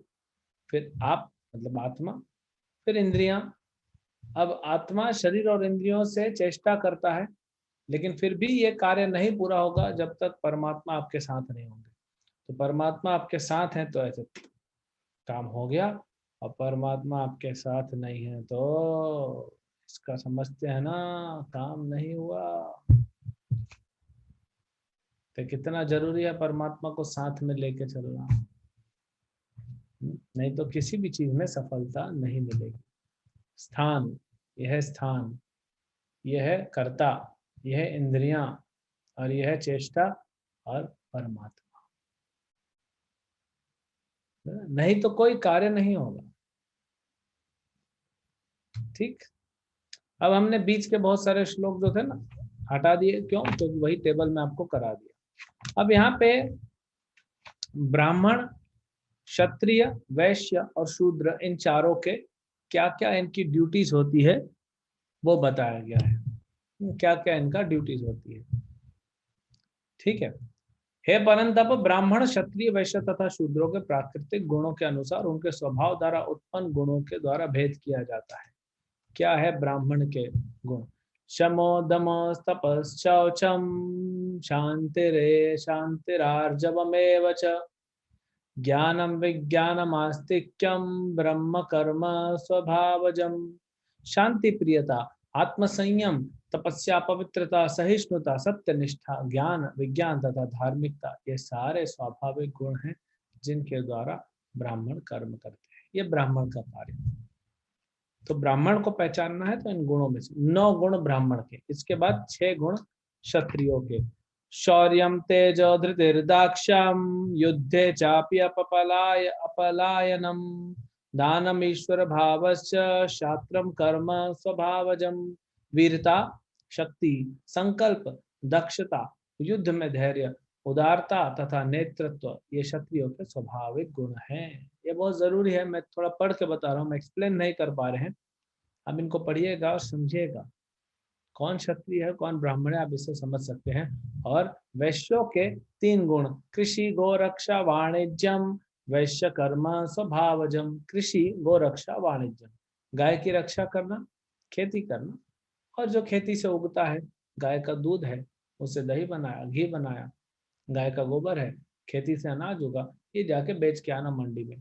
फिर आप मतलब आत्मा, फिर इंद्रियां। अब आत्मा शरीर और इंद्रियों से चेष्टा करता है, लेकिन फिर भी ये कार्य नहीं पूरा होगा जब तक परमात्मा आपके साथ नहीं होंगे। तो परमात्मा आपके साथ हैं तो ऐसे काम हो गया, और परमात्मा आपके साथ नहीं है तो इसका समझते हैं ना, काम नहीं हुआ। तो कितना जरूरी है परमात्मा को साथ में लेके चलना, नहीं तो किसी भी चीज में सफलता नहीं मिलेगी। स्थान, यह स्थान, यह है कर्ता, यह है इंद्रियां, और यह है चेष्टा और परमात्मा। नहीं तो कोई कार्य नहीं होगा। ठीक, अब हमने बीच के बहुत सारे श्लोक जो थे ना हटा दिए, क्यों? क्योंकि वही टेबल में आपको करा दिया। अब यहाँ पे ब्राह्मण, क्षत्रिय, वैश्य और शूद्र, इन चारों के क्या क्या इनकी ड्यूटीज होती है वो बताया गया है, क्या क्या इनका ड्यूटीज होती है। ठीक है, हे परंतप ब्राह्मण, क्षत्रिय, वैश्य तथा शूद्रों के प्राकृतिक गुणों के अनुसार उनके स्वभाव द्वारा उत्पन्न गुणों के द्वारा भेद किया जाता है। क्या है ब्राह्मण के गुण? शमो दमो तपश्चौचम शांतिरे शांतिरार्जवमेव च ज्ञानम विज्ञानमास्तिक्यम ब्रह्म कर्म स्वभावजम। शांति प्रियता, आत्मसंयम, तपस्या, पवित्रता, सहिष्णुता, सत्यनिष्ठा, ज्ञान, विज्ञान तथा धार्मिकता, ये सारे स्वाभाविक गुण हैं जिनके द्वारा ब्राह्मण कर्म करते हैं। ये ब्राह्मण का कार्य। तो ब्राह्मण को पहचानना है तो इन गुणों में से 9 गुण ब्राह्मण के, इसके बाद 6 गुण क्षत्रियों के। शौर्यम तेजो धृतिर्दाक्ष्यम युद्धे चापि अपलायनम दानम ईश्वर भावश्च शास्त्रम कर्म स्वभावजम। वीरता, शक्ति, संकल्प, दक्षता, युद्ध में धैर्य, उदारता तथा नेतृत्व, ये क्षत्रियों के स्वाभाविक गुण हैं। ये बहुत जरूरी है, मैं थोड़ा पढ़ के बता रहा हूँ, मैं एक्सप्लेन नहीं कर पा रहे हैं। आप इनको पढ़िएगा और समझिएगा कौन क्षत्रिय है कौन ब्राह्मण है, आप इससे समझ सकते हैं। और वैश्यों के 3 गुण, कृषि गोरक्षा वाणिज्यम वैश्य कर्म स्वभावजम। कृषि गोरक्षा वाणिज्यम, गाय की रक्षा करना, खेती करना, और जो खेती से उगता है, गाय का दूध है उससे दही बनाया, घी बनाया, गाय का गोबर है, खेती से अनाज होगा, ये जाके बेच के आना मंडी में,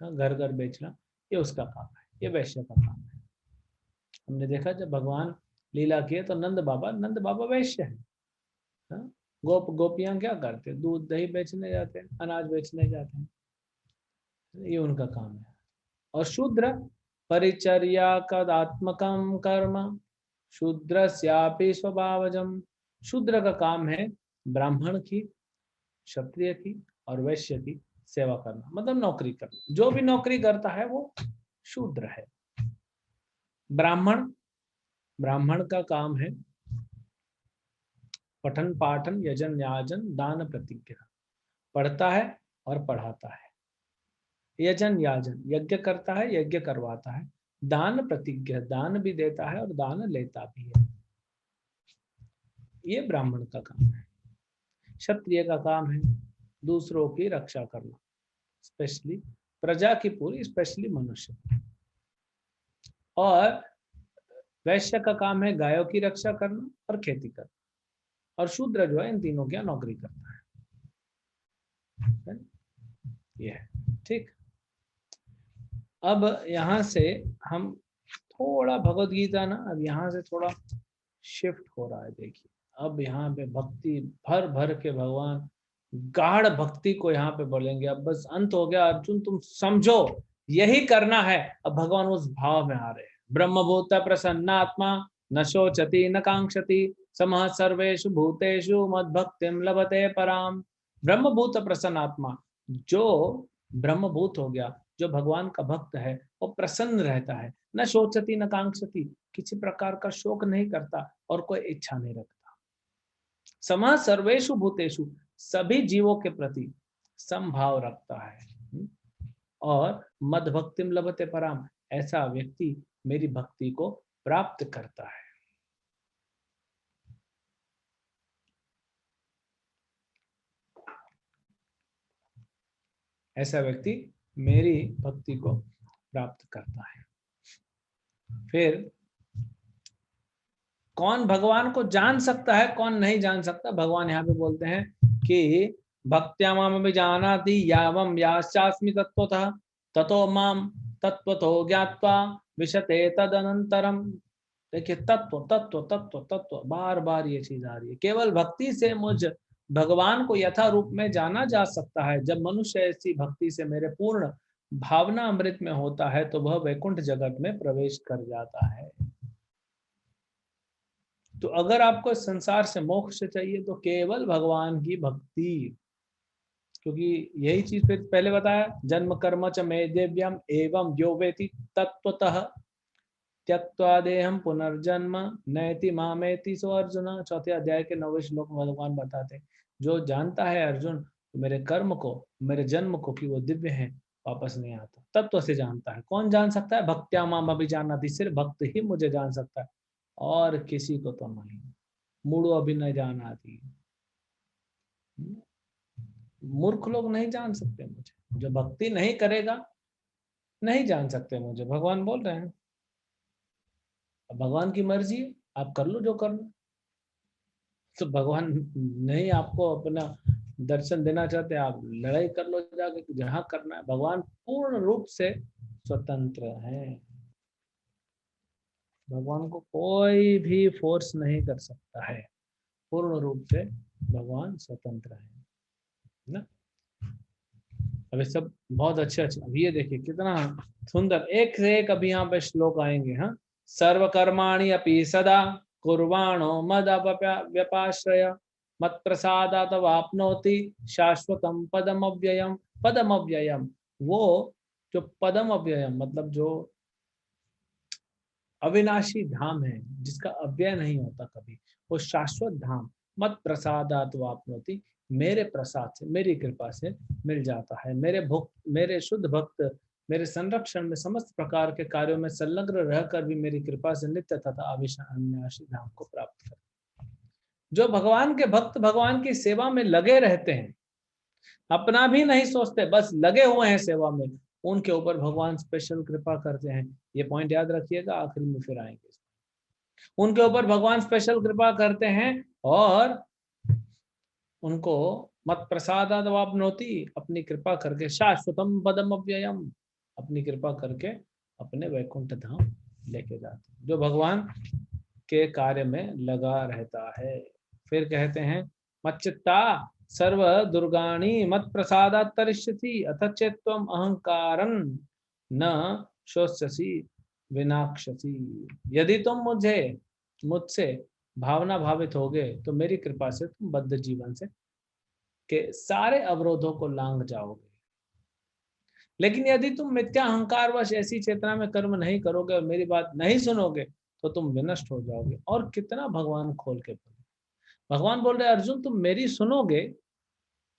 घर घर बेचना, ये उसका काम है, ये वैश्य का काम है। हमने देखा जब भगवान लीला किए तो नंद बाबा वैश्य है। गोपियां क्या करते, दूध दही बेचने जाते हैं, अनाज बेचने जाते हैं, ये उनका काम है। और शूद्र परिचर्या कदात्मकम कर्म शूद्रस्यापि स्वभावजम। शूद्र का काम है ब्राह्मण की, क्षत्रिय की और वैश्य की सेवा करना, मतलब नौकरी करना। जो भी नौकरी करता है वो शूद्र है। ब्राह्मण का काम है पठन पाठन यजन याजन दान प्रतिज्ञा, पढ़ता है और पढ़ाता है। यजन याजन, यज्ञ करता है, यज्ञ करवाता है। दान प्रतिज्ञा, दान भी देता है और दान लेता भी है। ये ब्राह्मण का काम है। क्षत्रिय का काम है दूसरों की रक्षा करना, स्पेशली प्रजा की पूरी, स्पेशली मनुष्य। और वैश्य का काम है गायों की रक्षा करना और खेती करना। और शूद्र जो है इन तीनों की नौकरी करता है। ये है, ठीक। अब यहाँ से हम थोड़ा भगवद गीता ना, अब यहाँ से थोड़ा शिफ्ट हो रहा है। देखिए अब यहाँ पे भक्ति भर भर के भगवान गाढ़ भक्ति को यहाँ पे बोलेंगे। अब बस अंत हो गया अर्जुन, तुम समझो यही करना है। अब भगवान उस भाव में आ रहे हैं। ब्रह्मभूत प्रसन्नात्मा न शोचति न कांक्षति समः सर्वेषु भूतेषु मद्भक्तिं लभते पराम। ब्रह्मभूत प्रसन्नात्मा, जो ब्रह्मभूत हो गया, जो भगवान का भक्त है, वो प्रसन्न रहता है। न शोचति न कांक्षति, किसी प्रकार का शोक नहीं करता और कोई इच्छा नहीं रखता। समः सर्वेषु भूतेषु, सभी जीवों के प्रति समभाव रखता है। और मद्भक्तिम लभते पराम, ऐसा व्यक्ति मेरी भक्ति को प्राप्त करता है। ऐसा व्यक्ति मेरी भक्ति को प्राप्त करता है। फिर कौन भगवान को जान सकता है, कौन नहीं जान सकता? भगवान यहाँ पे बोलते हैं कि भक्त्या माम अभिजानाति यावम यास्यास्मि तत्वतः ततो माम तत्वतो ज्ञात्वा विशते तदनंतरम। देखिए तत्व तत्व तत्व तत्व, बार बार ये चीज आ रही है। केवल भक्ति से मुझ भगवान को यथा रूप में जाना जा सकता है। जब मनुष्य ऐसी भक्ति से मेरे पूर्ण भावना अमृत में होता है तो वह वैकुंठ जगत में प्रवेश कर जाता है। तो अगर आपको संसार से मोक्ष चाहिए तो केवल भगवान की भक्ति, क्योंकि यही चीज फिर पहले बताया, जन्म कर्म च मे दिव्यम एवं यो वेति तत्वतः त्यक्त्वा देहम पुनर्जन्म नैति मामेति सो अर्जुन। चौथे अध्याय के 9वें श्लोक में भगवान बताते हैं, जो जानता है अर्जुन मेरे कर्म को, मेरे जन्म को, कि वो दिव्य है, वापस नहीं आता, तत्व से जानता है। कौन जान सकता है? भक्त्या माम अभिजानाति, सिर्फ भक्त ही मुझे जान सकता है, और किसी को तो नहीं। मूढ़ो अभी न जानाति, मूर्ख लोग नहीं जान सकते मुझे। जो भक्ति नहीं करेगा नहीं जान सकते मुझे, भगवान बोल रहे हैं। भगवान की मर्जी, आप कर लो जो करना। तो भगवान नहीं आपको अपना दर्शन देना चाहते, आप लड़ाई कर लो जाके जहां करना है। भगवान पूर्ण रूप से स्वतंत्र है। भगवान को कोई भी फोर्स नहीं कर सकता है। पूर्ण रूप से भगवान स्वतंत्र है ना। अभी सब बहुत अच्छे अच्छे, अभी ये देखिए कितना सुंदर, एक से एक अभी यहाँ पे श्लोक आएंगे। हाँ, सर्वकर्माणि अपि सदा कुर्वाणो मद व्यपाश्रय मत प्रसादात वाप्नोति शाश्वतम पदम अव्ययम। पदम अव्ययम, वो जो पदम अव्ययम मतलब जो अविनाशी धाम है, जिसका अव्यय नहीं होता कभी, वो शाश्वत धाम मत प्रसादात वाप्नोति, मेरे प्रसाद से, मेरी कृपा से मिल जाता है। मेरे शुद्ध भक्त मेरे संरक्षण में समस्त प्रकार के कार्यों में संलग्न रहकर भी मेरी कृपा से नित्य तथा अविनाशी धाम को प्राप्त कर। जो भगवान के भक्त भगवान की सेवा में लगे रहते हैं, अपना भी नहीं सोचते, बस लगे हुए हैं सेवा में, उनके ऊपर भगवान स्पेशल कृपा करते हैं। ये पॉइंट याद रखिएगा, आखिरी में फिर आएंगे। उनके ऊपर भगवान स्पेशल कृपा करते हैं और उनको मत प्रसादात वाप्नोति, अपनी कृपा करके शाश्वतम पदम अव्ययम, अपनी कृपा करके अपने वैकुंठ धाम लेके जाते हैं। जो भगवान के कार्य में लगा रहता है। फिर कहते हैं मच्चित्ता सर्व दुर्गाणि मत प्रसादात् तरिष्यति अथ चेत्त्वम् अहंकारं न शोष्यसि विनाक्षसि। यदि तुम मुझसे भावना भावित होगे तो मेरी कृपा से तुम बद्ध जीवन से के सारे अवरोधों को लांघ जाओगे। लेकिन यदि तुम मिथ्या अहंकारवश ऐसी चेतना में कर्म नहीं करोगे और मेरी बात नहीं सुनोगे तो तुम विनष्ट हो जाओगे। और कितना भगवान खोल के बोले, भगवान बोल रहे अर्जुन तुम मेरी सुनोगे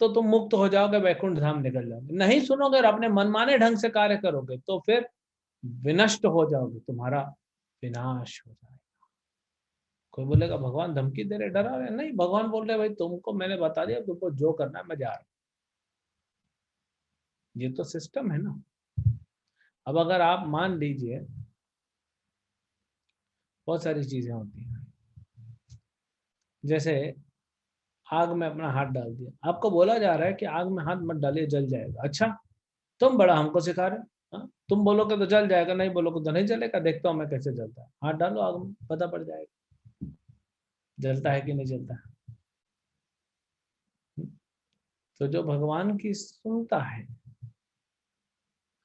तो तुम मुक्त हो जाओगे, वैकुंठ धाम निकल जाओगे। नहीं सुनोगे और अपने मनमाने ढंग से कार्य करोगे तो फिर विनष्ट हो जाओगे, तुम्हारा विनाश हो जाएगा। कोई बोलेगा भगवान धमकी दे रहे, डरा रहे, नहीं, भगवान बोल रहे भाई तुमको मैंने बता दिया, तुमको जो करना है मैं जा रहा हूं। ये तो सिस्टम है ना। अब अगर आप मान लीजिए, बहुत सारी चीजें होती हैं, जैसे आग में अपना हाथ डाल दिया, आपको बोला जा रहा है कि आग में हाथ मत डालिए जल जाएगा। अच्छा, तुम बड़ा हमको सिखा रहे हो, तुम बोलोगे तो जल जाएगा, नहीं बोलोगे तो नहीं जलेगा, देखता हूं मैं कैसे जलता है। हाथ डालो आग में, पता पड़ जाएगा जलता है कि नहीं जलता है। तो जो भगवान की सुनता है,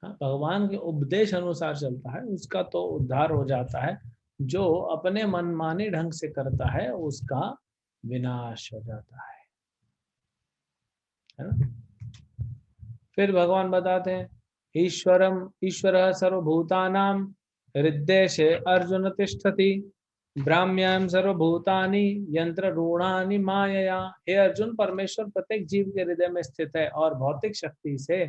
भगवान के उपदेश अनुसार चलता है, उसका तो उद्धार हो जाता है। जो अपने मनमाने ढंग से करता है उसका विनाश हो जाता है ना। फिर भगवान बताते हैं ईश्वर सर्वभूतानां हृद्देशे अर्जुन तिष्ठति ब्राह्म्यां सर्वभूतानि यंत्र रूढ़ानि मायया। हे अर्जुन, परमेश्वर प्रत्येक जीव के हृदय में स्थित है और भौतिक शक्ति से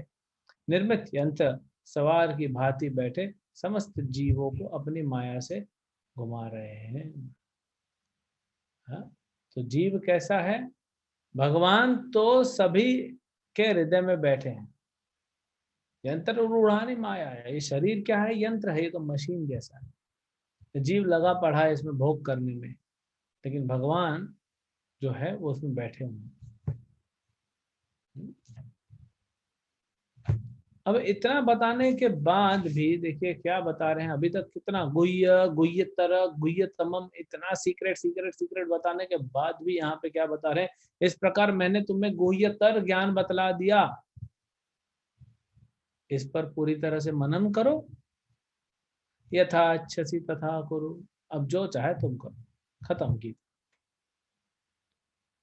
निर्मित यंत्र सवार की भांति बैठे समस्त जीवों को अपनी माया से घुमा रहे हैं। तो जीव कैसा है? भगवान तो सभी के हृदय में बैठे हैं। यंत्र रूढ़ानी माया है, ये शरीर क्या है? यंत्र है, ये तो मशीन जैसा है। जीव लगा पड़ा है इसमें भोग करने में, लेकिन भगवान जो है वो उसमें बैठे हुए हैं। अब इतना बताने के बाद भी देखिए क्या बता रहे हैं। अभी तक कितना गुह्यतर गुह्यतमम, इतना सीक्रेट बताने के बाद भी यहाँ पे क्या बता रहे हैं? इस प्रकार मैंने तुम्हें गुह्यतर ज्ञान बतला दिया, इस पर पूरी तरह से मनन करो। यथा इच्छसि तथा कुरु, अब जो चाहे तुम करो, खत्म की।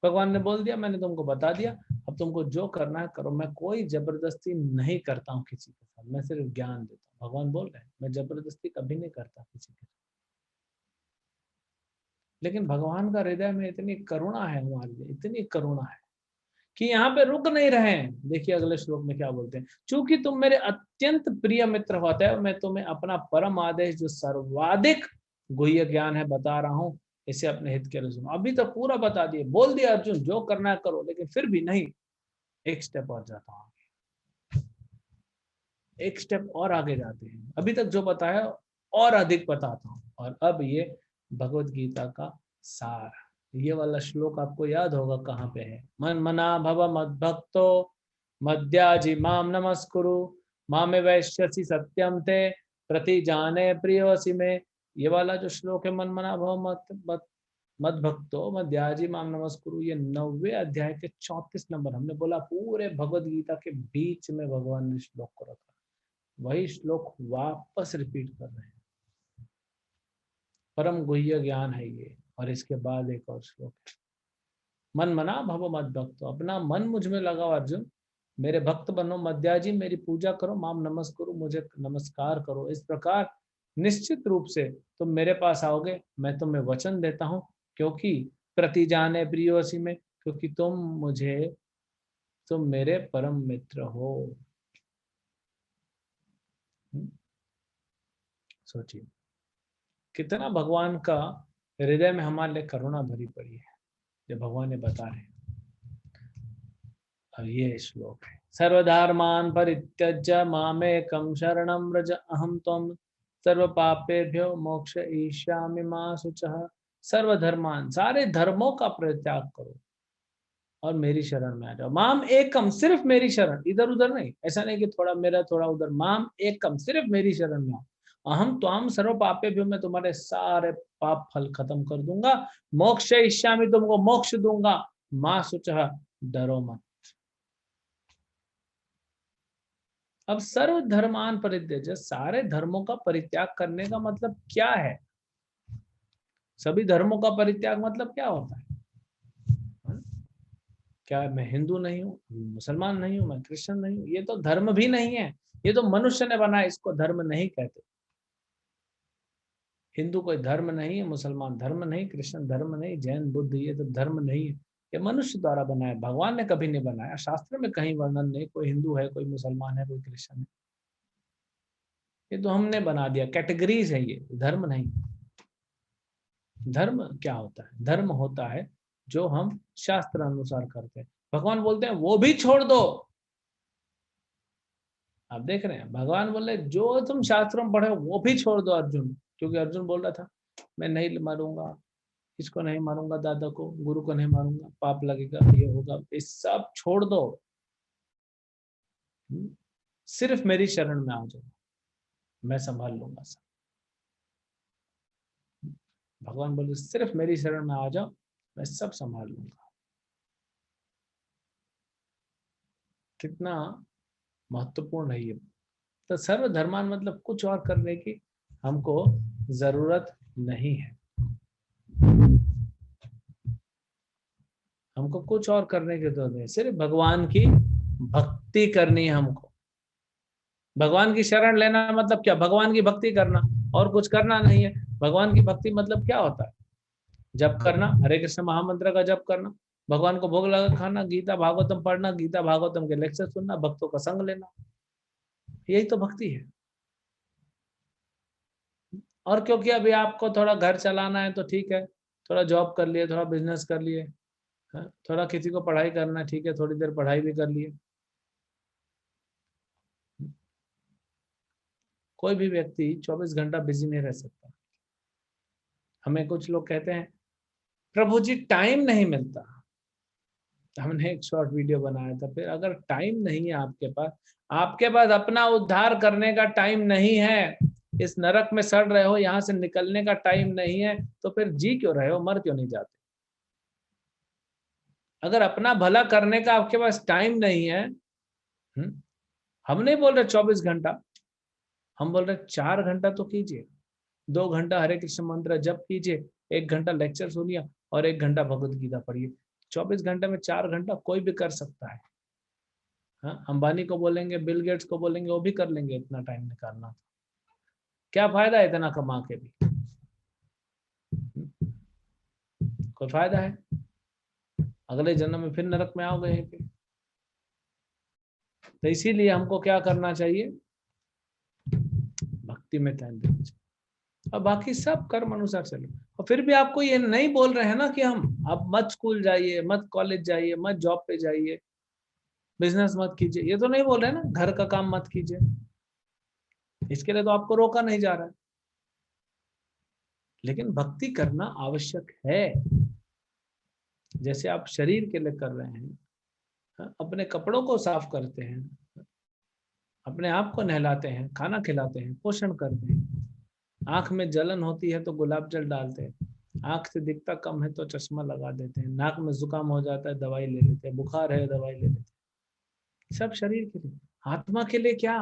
भगवान ने बोल दिया, मैंने तुमको बता दिया, अब तुमको जो करना है करो। मैं कोई जबरदस्ती नहीं करता हूँ किसी के साथ, मैं सिर्फ ज्ञान देता हूँ। भगवान बोल रहे हैं मैं जबरदस्ती कभी नहीं करता किसी के साथ। लेकिन भगवान का हृदय में इतनी करुणा है हमारे लिए, इतनी करुणा है कि यहाँ पे रुक नहीं रहे हैं। देखिए अगले श्लोक में क्या बोलते हैं, चूंकि तुम मेरे अत्यंत प्रिय मित्र होते हैं, मैं तुम्हें अपना परम आदेश जो सर्वाधिक गुह्य ज्ञान है बता रहा हूँ, इसे अपने हित के लिए सुनो। अभी तो पूरा बता दिए, बोल दिया अर्जुन जो करना है करो, लेकिन फिर भी नहीं, एक स्टेप और जाता हूँ, एक स्टेप और आगे जाते हैं। अभी तक जो बताया और अधिक बताता हूँ। और अब ये भगवत गीता का सार। ये वाला श्लोक आपको याद होगा कहाँ पे है। मन मना भव मद्भक्तो मद्याजी माम नमस्कुरु मामे वैश्यसि सत्यम ते प्रति जाने प्रियोसि में। ये वाला जो श्लोक है, मन मना भव मद भक्तो मद्याजी माम नमस्कुरु, ये 90वें अध्याय के 34 नंबर। हमने बोला पूरे भगवत गीता के बीच में भगवान ने श्लोक को रखा, वही श्लोक वापस रिपीट कर रहे हैं। परम गुह्य ज्ञान है ये। और इसके बाद एक और श्लोक है, मन मना भव मद भक्तो, अपना मन मुझ में लगाओ अर्जुन, मेरे भक्त बनो, मद्याजी मेरी पूजा करो, माम नमस्कुरु मुझे नमस्कार करो। इस प्रकार निश्चित रूप से तुम मेरे पास आओगे, मैं तुम्हें वचन देता हूँ, क्योंकि प्रति जाने प्रियोसी में, क्योंकि तुम मेरे परम मित्र हो। सोचिए कितना भगवान का हृदय में हमारे लिए करुणा भरी पड़ी है, जो भगवान ने बता रहे हैं। और ये श्लोक है, सर्वधर्मान परित्यज्य मामेकं शरणं व्रज अहं त्वं सर्व पापेभ्यो मोक्षयिष्यामि मा शुचः। सर्वधर्मान, सारे धर्मों का परित्याग करो और मेरी शरण में आ जाओ। माम एकम, सिर्फ मेरी शरण, इधर उधर नहीं। ऐसा नहीं कि थोड़ा मेरा थोड़ा उधर। माम एकम, सिर्फ मेरी शरण में आओ। अहम त्वाम सर्व पापेभ्यो, मैं तुम्हारे सारे पाप फल खत्म कर दूंगा। मोक्षयिष्यामि, तुमको मोक्ष दूंगा। मा शुचः, डरो मत। अब सर्व धर्मान परित्यज्य, सारे धर्मों का परित्याग करने का मतलब क्या है? सभी धर्मों का परित्याग मतलब क्या होता है? क्या मैं हिंदू नहीं हूँ, मुसलमान नहीं हूँ, मैं क्रिश्चियन नहीं हूँ? ये तो धर्म भी नहीं है, ये तो मनुष्य ने बनाया, इसको धर्म नहीं कहते। हिंदू कोई धर्म नहीं है, मुसलमान धर्म नहीं, क्रिश्चियन धर्म नहीं, जैन बुद्ध ये तो धर्म नहीं है, ये मनुष्य द्वारा बनाया, भगवान ने कभी नहीं बनाया। शास्त्र में कहीं वर्णन नहीं, कोई हिंदू है, कोई मुसलमान है, कोई क्रिश्चियन है। ये तो हमने बना दिया, कैटेगरीज है ये, धर्म नहीं। धर्म क्या होता है? धर्म होता है जो हम शास्त्र अनुसार करते हैं। भगवान बोलते हैं वो भी छोड़ दो। आप देख रहे हैं, भगवान बोले जो तुम शास्त्रों में पढ़े वो भी छोड़ दो अर्जुन, क्योंकि अर्जुन बोल रहा था मैं नहीं मारूंगा, इसको नहीं मारूंगा, दादा को, गुरु को नहीं मारूंगा, पाप लगेगा, ये होगा, ये सब छोड़ दो, सिर्फ मेरी शरण में आ जाओ, मैं संभाल लूंगा सब। भगवान बोले सिर्फ मेरी शरण में आ जाओ, मैं सब संभाल लूंगा। कितना महत्वपूर्ण है ये। तो सर्वधर्मान मतलब कुछ और करने की हमको जरूरत नहीं है, हमको कुछ और करने की जरूरत नहीं, सिर्फ भगवान की भक्ति करनी है हमको। भगवान की शरण लेना मतलब क्या? भगवान की भक्ति करना, और कुछ करना नहीं है। भगवान की भक्ति मतलब क्या होता है? जप करना, हरे कृष्ण महामंत्र का जप करना, भगवान को भोग लगा खाना, गीता भागवतम पढ़ना, गीता भागवतम के लेक्चर सुनना, भक्तों का संग लेना, यही तो भक्ति है। और क्योंकि अभी आपको थोड़ा घर चलाना है तो ठीक है, थोड़ा जॉब कर लिए, थोड़ा बिजनेस कर लिए, थोड़ा किसी को पढ़ाई करना है, ठीक है, थोड़ी देर पढ़ाई भी कर लिए। कोई भी व्यक्ति 24 घंटा बिजी नहीं रह सकता। हमें कुछ लोग कहते हैं प्रभु जी टाइम नहीं मिलता। हमने एक शॉर्ट वीडियो बनाया था, फिर अगर टाइम नहीं है आपके पास अपना उद्धार करने का टाइम नहीं है, इस नरक में सड़ रहे हो, यहाँ से निकलने का टाइम नहीं है, तो फिर जी क्यों रहे हो, मर क्यों नहीं जाते? अगर अपना भला करने का आपके पास टाइम नहीं है, हम नहीं बोल रहे 24 घंटा, हम बोल रहे 4 घंटा तो कीजिए, 2 घंटा हरे कृष्ण मंत्र जप कीजिए, 1 घंटा लेक्चर सुनिए और 1 घंटा भगवत गीता पढ़िए। 24 घंटे में 4 घंटा कोई भी कर सकता है। हाँ, अंबानी को बोलेंगे, बिल गेट्स को बोलेंगे, वो भी कर लेंगे, इतना टाइम निकालना। क्या फायदा है इतना कमा के भी? कोई फायदा है? अगले जन्म में फिर नरक में आओगे यहीं पे। तो इसीलिए हमको क्या करना चाहिए? भक्ति में टाइम देना चाहिए, और बाकी सब कर्म अनुसार चलो। और फिर भी आपको ये नहीं बोल रहे हैं ना कि हम आप मत स्कूल जाइए, मत कॉलेज जाइए, मत जॉब पे जाइए, बिजनेस मत कीजिए, ये तो नहीं बोल रहे ना, घर का काम मत कीजिए। इसके लिए तो आपको रोका नहीं जा रहा है। लेकिन भक्ति करना आवश्यक है। जैसे आप शरीर के लिए कर रहे हैं, अपने कपड़ों को साफ करते हैं, अपने आप को नहलाते हैं, खाना खिलाते हैं, पोषण करते हैं, आंख में जलन होती है तो गुलाब जल डालते हैं, आंख से दिखता कम है तो चश्मा लगा देते हैं, नाक में जुकाम हो जाता है दवाई ले लेते हैं, बुखार है दवाई ले लेते हैं। सब शरीर के लिए। आत्मा के लिए क्या?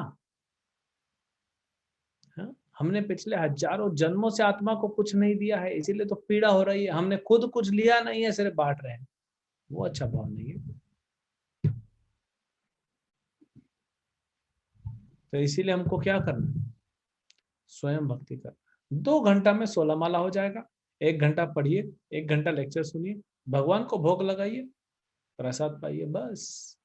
हमने पिछले हजारों जन्मों से आत्मा को कुछ नहीं दिया है, इसीलिए तो पीड़ा हो रही है। हमने खुद कुछ लिया नहीं है, सिर्फ बांट रहे हैं। वो अच्छा भाव नहीं है। तो इसीलिए हमको क्या करना है? स्वयं भक्ति करना। 2 घंटा में 16 माला हो जाएगा। 1 घंटा पढ़िए, 1 घंटा लेक्चर सुनिए, भगवान को भोग लगाइए, प्रसाद पाइए, बस।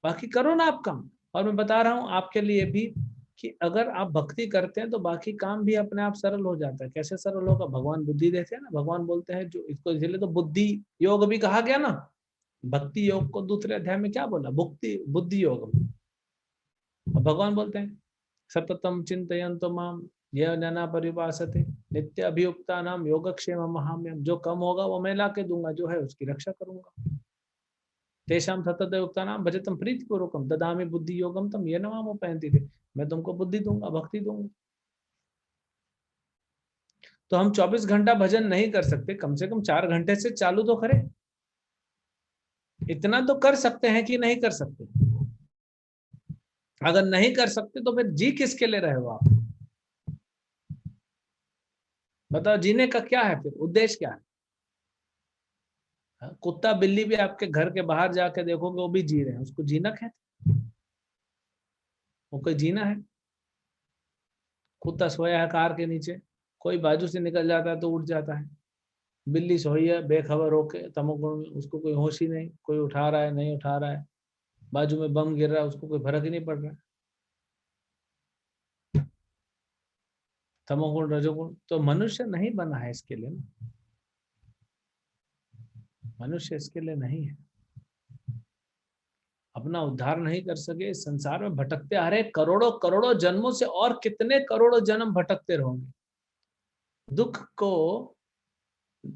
बाकी करो ना आप काम। और मैं बता रहा हूं आपके लिए भी कि अगर आप भक्ति करते हैं तो बाकी काम भी अपने आप सरल हो जाता है। कैसे सरल होगा? भगवान बुद्धि देते हैं ना। भगवान बोलते हैं जो इसको, इसलिए तो बुद्धि योग भी कहा गया ना। भक्ति योग को दूसरे अध्याय में क्या बोला? बुद्धि योग। भगवान बोलते हैं सततम चिंतयन्तो माम ये जना परिभाषते नित्य अभियुक्ता नाम योगक्षेम महाम्यम। जो कम होगा वो मैं ला के दूंगा, जो है उसकी रक्षा करूंगा। तेषाम सततयुक्ता नाम भजतम प्रीति पूर्वकम ददामि बुद्धि योगम तम ये नवाम उपैन्ति थे। मैं तुमको बुद्धि दूंगा, भक्ति दूंगा। तो हम 24 घंटा भजन नहीं कर सकते, कम से कम 4 घंटे से चालू तो करें। इतना तो कर सकते हैं कि नहीं कर सकते? अगर नहीं कर सकते तो फिर जी किसके लिए रहे हो आप? बताओ, जीने का क्या है फिर? उद्देश्य क्या है? कुत्ता बिल्ली भी आपके घर के बाहर जाके देखोगे, वो भी जी रहे हैं। उसको जीना कहते? वो कोई जीना है? कुत्ता सोया है कार के नीचे, कोई बाजू से निकल जाता है तो उठ जाता है। बिल्ली सोई है बेखबर होके तमोगुण में, उसको कोई होश ही नहीं, कोई उठा रहा है नहीं उठा रहा है, बाजू में बम गिर रहा है, उसको कोई फर्क ही नहीं पड़ रहा है। तमोगुण रजोगुण तो मनुष्य नहीं बना है इसके लिए ना। मनुष्य इसके लिए नहीं है। अपना उद्धार नहीं कर सके, संसार में भटकते आ रहे करोड़ों करोड़ों जन्मों से, और कितने करोड़ों जन्म भटकते रहोगे। दुख को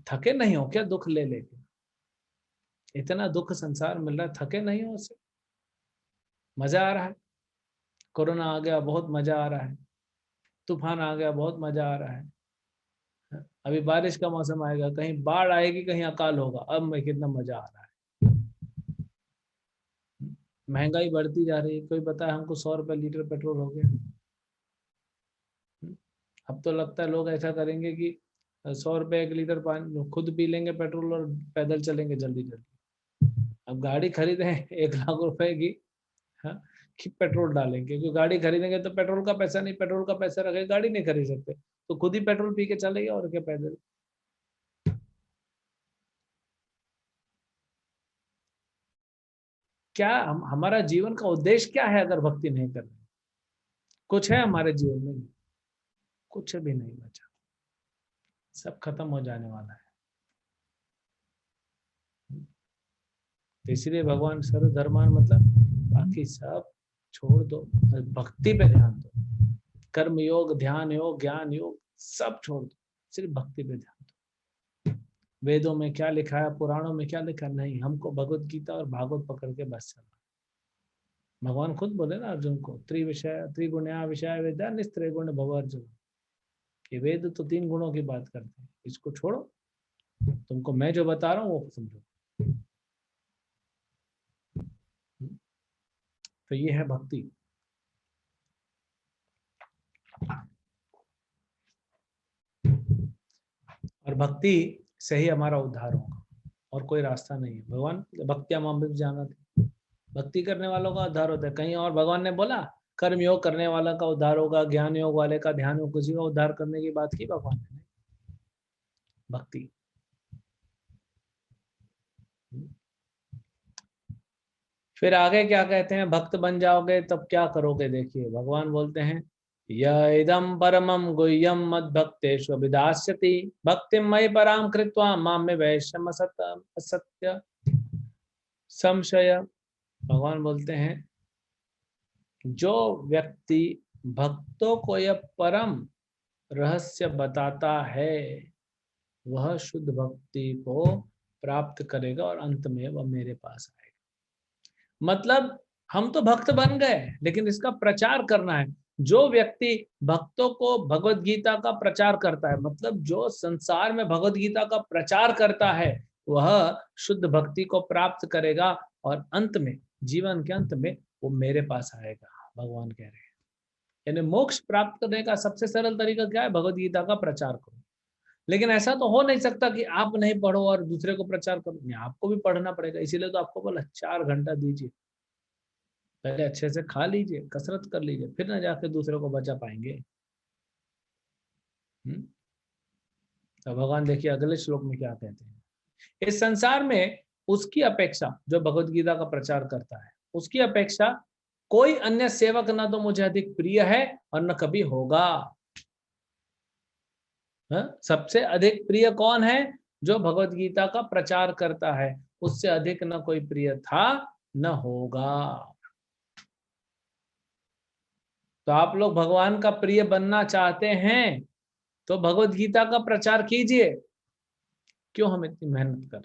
थके नहीं हो क्या? दुख ले लेके इतना दुख संसार मिल रहा है, थके नहीं हो उसे? मजा आ रहा है। कोरोना आ गया, बहुत मजा आ रहा है। तूफान आ गया, बहुत मजा आ रहा है। अभी बारिश का मौसम आएगा, कहीं बाढ़ आएगी, कहीं अकाल होगा, अब मैं कितना मजा आ रहा है। महंगाई बढ़ती जा रही है, कोई बताए हमको 100 रुपए लीटर पेट्रोल हो गया। अब तो लगता है लोग ऐसा करेंगे कि 100 रुपए 1 लीटर पानी खुद पी लेंगे पेट्रोल और पैदल चलेंगे जल्दी जल्दी। अब गाड़ी खरीदे 1 लाख रुपए की, हाँ, कि पेट्रोल डालेंगे, क्योंकि गाड़ी खरीदेंगे तो पेट्रोल का पैसा नहीं, पेट्रोल का पैसा रखे गाड़ी नहीं खरीद सकते, तो खुद ही पेट्रोल पी के चलेंगे और क्या पैदल। क्या हमारा जीवन का उद्देश्य क्या है अगर भक्ति नहीं कर रहे? कुछ है हमारे जीवन में? कुछ भी नहीं बचा, सब खत्म हो जाने वाला है। तो इसलिए भगवान सर्वधर्मान मतलब बाकी सब छोड़ दो, भक्ति पे ध्यान दो। कर्म योग, ध्यान योग, ज्ञान योग सब छोड़ दो, सिर्फ भक्ति पे ध्यान दो। वेदों में क्या लिखा है, पुराणों में क्या लिखा, नहीं, हमको भगवत गीता और भागवत पकड़ के बस चलना। भगवान खुद बोले ना अर्जुन को, त्रिगुण्या विषय वेदा निस्त्रिगुण भव अर्जुन। ये वेद तो 3 गुणों की बात करते हैं, इसको छोड़ो, तुमको मैं जो बता रहा हूँ वो समझो। तो ये है भक्ति। और भक्ति से ही हमारा उद्धार होगा, और कोई रास्ता नहीं है। भगवान भक्तिया माम भी जाना थे, भक्ति करने वालों का उद्धार होता है। कहीं और भगवान ने बोला कर्म योग करने वाला का उद्धार होगा, ज्ञान योग वाले का, ध्यान योग किसी का उद्धार करने की बात की भगवान ने? भक्ति। फिर आगे क्या कहते हैं? भक्त बन जाओगे तब क्या करोगे? देखिए भगवान बोलते हैं यदम परमम गुह्यम मद भक्तेषु विदास्यति भक्तिम मयि पराम कृत्वा माम में वैश्यम असत्य संशय। भगवान बोलते हैं जो व्यक्ति भक्तों को यह परम रहस्य बताता है वह शुद्ध भक्ति को प्राप्त करेगा और अंत में वह मेरे पास आएगा। मतलब हम तो भक्त बन गए, लेकिन इसका प्रचार करना है। जो व्यक्ति भक्तों को भगवत गीता का प्रचार करता है, मतलब जो संसार में भगवत गीता का प्रचार करता है, वह शुद्ध भक्ति को प्राप्त करेगा और अंत में, जीवन के अंत में, वो मेरे पास आएगा, भगवान कह रहे हैं। यानी मोक्ष प्राप्त करने का सबसे सरल तरीका क्या है? भगवत गीता का प्रचार करो। लेकिन ऐसा तो हो नहीं सकता कि आप नहीं पढ़ो और दूसरे को प्रचार करो, नहीं, आपको भी पढ़ना पड़ेगा। इसीलिए तो आपको बोला 4 घंटा दीजिए, पहले अच्छे से खा लीजिए, कसरत कर लीजिए, फिर ना जाके दूसरे को बचा पाएंगे। तो भगवान देखिए अगले श्लोक में क्या कहते हैं। इस संसार में उसकी अपेक्षा, जो भगवत गीता का प्रचार करता है, उसकी अपेक्षा कोई अन्य सेवक ना तो मुझे अधिक प्रिय है और न कभी होगा। सबसे अधिक प्रिय कौन है? जो भगवत गीता का प्रचार करता है, उससे अधिक न कोई प्रिय था न होगा। तो आप लोग भगवान का प्रिय बनना चाहते हैं तो भगवत गीता का प्रचार कीजिए। क्यों हम इतनी मेहनत कर?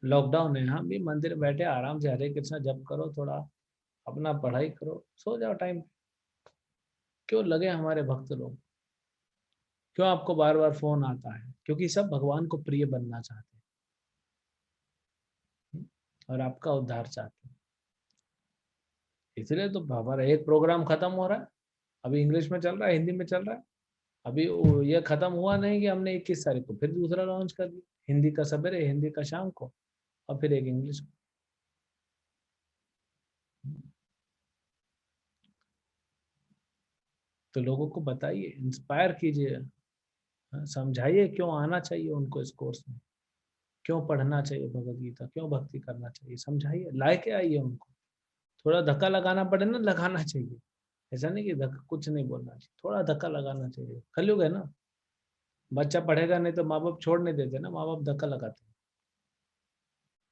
लॉकडाउन है, हम भी मंदिर बैठे आराम से हरे कृष्णा जप करो, थोड़ा अपना पढ़ाई करो, सो जाओ टाइम। क्यों लगे हमारे भक्त लोग? क्यों आपको बार बार फोन आता है? क्योंकि सब भगवान को प्रिय बनना चाहते हैं और आपका उद्धार चाहते हैं। इसलिए तो हमारा एक प्रोग्राम खत्म हो रहा है, अभी इंग्लिश में चल रहा है, हिंदी में चल रहा है। अभी ये खत्म हुआ नहीं कि हमने 21 तारीख को फिर दूसरा लॉन्च कर दिया, हिंदी का सवेरे, हिंदी का शाम को, और फिर एक इंग्लिश को। तो लोगों को बताइए, इंस्पायर कीजिए, समझाइए क्यों आना चाहिए उनको इस कोर्स में, क्यों पढ़ना चाहिए भगवत गीता, क्यों भक्ति करना चाहिए, समझाइए, लाए के आइए उनको। थोड़ा धक्का लगाना पड़े ना, लगाना चाहिए। ऐसा नहीं कि धक्का, कुछ नहीं बोलना चाहिए, थोड़ा धक्का लगाना चाहिए। कलयुग है ना, बच्चा पढ़ेगा नहीं तो माँ बाप छोड़ नहीं देते ना, माँ बाप धक्का लगाते हैं।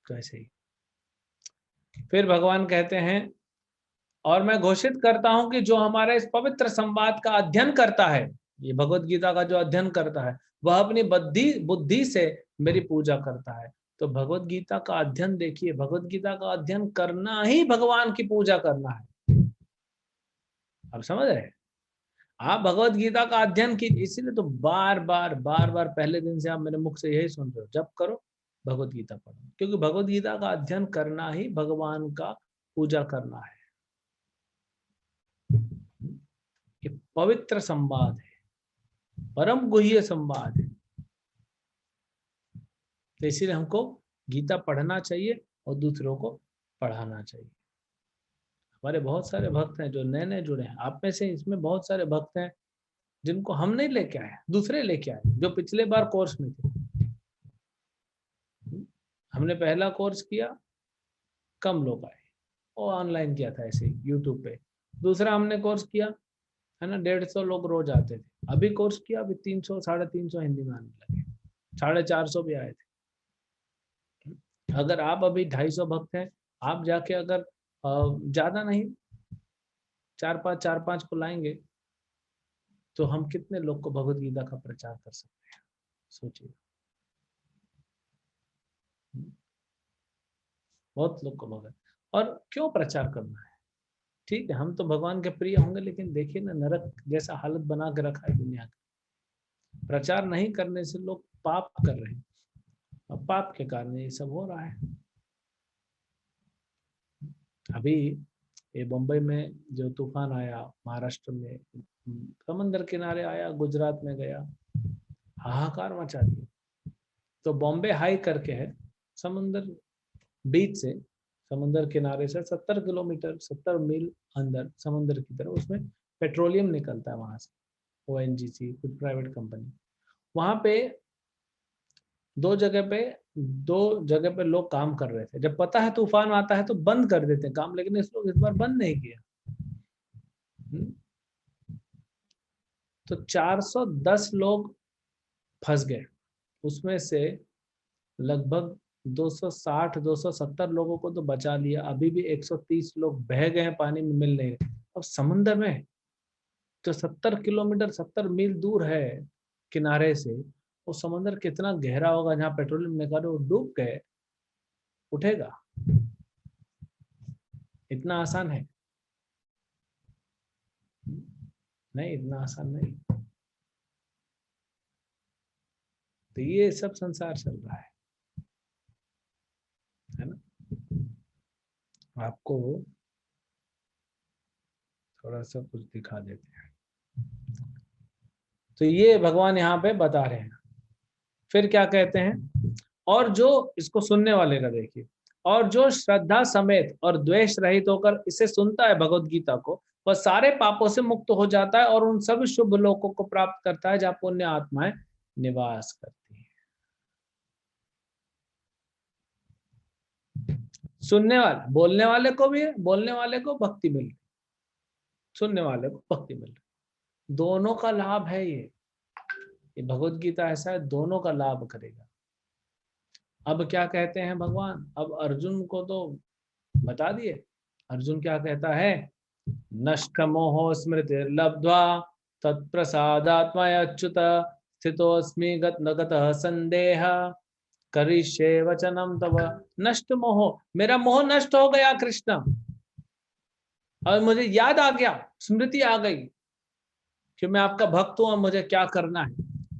तो ऐसे ही फिर भगवान कहते हैं, और मैं घोषित करता हूं कि जो हमारे इस पवित्र संवाद का अध्ययन करता है, ये भगवत गीता का जो अध्ययन करता है, वह अपनी बुद्धि से मेरी पूजा करता है। तो भगवत गीता का अध्ययन देखिए, भगवत गीता का अध्ययन करना ही भगवान की पूजा करना है। आप समझ रहे हैं? आप भगवत गीता का अध्ययन कीजिए। इसीलिए तो बार बार पहले दिन से आप मेरे मुख से यही सुन रहे हो, जब करो भगवत गीता पढ़ो, क्योंकि भगवत गीता का अध्ययन करना ही भगवान का पूजा करना है। ये पवित्र संवाद है, परम गुह्य संवाद है। तो इसीलिए हमको गीता पढ़ना चाहिए और दूसरों को पढ़ाना चाहिए। हमारे बहुत सारे भक्त हैं जो नए नए जुड़े हैं, आप में से इसमें बहुत सारे भक्त हैं जिनको हम नहीं लेके आए, दूसरे लेके आए, जो पिछले बार कोर्स में थे। हमने पहला कोर्स किया, कम लोग आए, वो ऑनलाइन किया था ऐसे यूट्यूब पे। दूसरा हमने कोर्स किया, है ना, 150 लोग रोज आते थे। अभी कोर्स किया, अभी 300 350 हिंदी में आने लगे, 450 भी आए थे। अगर आप अभी 250 भक्त हैं, आप जाके अगर ज्यादा नहीं 4-5 को लाएंगे तो हम कितने लोग को भगवत गीता का प्रचार कर सकते हैं? सोचिए, बहुत लोग को भगवत। और क्यों प्रचार करना है? ठीक है, हम तो भगवान के प्रिय होंगे, लेकिन देखिए ना, नरक जैसा हालत बना के रखा है दुनिया का। प्रचार नहीं करने से लोग पाप कर रहे हैं, और पाप के कारण ये सब हो रहा है। अभी ये मुंबई में जो तूफान आया, महाराष्ट्र में समंदर किनारे आया, गुजरात में गया, हाहाकार मचा दिया। तो बॉम्बे हाई करके है, समुंदर बीच से, समुंदर किनारे से 70 किलोमीटर 70 मील अंदर समुंदर की तरफ, उसमें पेट्रोलियम निकलता है वहां से, ONGC कुछ प्राइवेट कंपनी। वहां पे दो जगह पे लोग काम कर रहे थे। जब पता है तूफान आता है तो बंद कर देते हैं काम, लेकिन इस लोग इस बार बंद नहीं किया। तो 410 लोग फंस गए, उसमें से लगभग 260-270 लोगों को तो बचा लिया। अभी भी 130 लोग बह गए हैं, पानी में मिल नहीं रहे। अब समुद्र में जो 70 किलोमीटर 70 मील दूर है किनारे से, वो समंदर कितना गहरा होगा, जहाँ पेट्रोलियम निकाले वो डूब गए, उठेगा? इतना आसान है? नहीं, इतना आसान नहीं। तो ये सब संसार चल रहा है ना? आपको थोड़ा सा कुछ दिखा देते हैं। तो ये भगवान यहाँ पे बता रहे हैं। फिर क्या कहते हैं? और जो इसको सुनने वाले का देखिए, और जो श्रद्धा समेत और द्वेष रहित होकर इसे सुनता है भगवत गीता को, वह सारे पापों से मुक्त हो जाता है और उन सभी शुभ लोकों को प्राप्त करता है जहाँ पुण्य आत्माएं निवास करती हैं। सुनने वाले, बोलने वाले को भी है, बोलने वाले को भक्ति मिल रही, सुनने वाले को भक्ति मिल रही, दोनों का लाभ है। ये भगवत गीता ऐसा है, दोनों का लाभ करेगा। अब क्या कहते हैं भगवान? अब अर्जुन को तो बता दिए। अर्जुन क्या कहता है? नष्ट मोह स्मृति लब्ध्वा तत्प्रसादात्मयच्युत स्थितोऽस्मि गतः संदेह करिष्ये वचनम तव। नष्ट मोह, मेरा मोह नष्ट हो गया कृष्ण, और मुझे याद आ गया, स्मृति आ गई कि मैं आपका भक्त हूं और मुझे क्या करना है।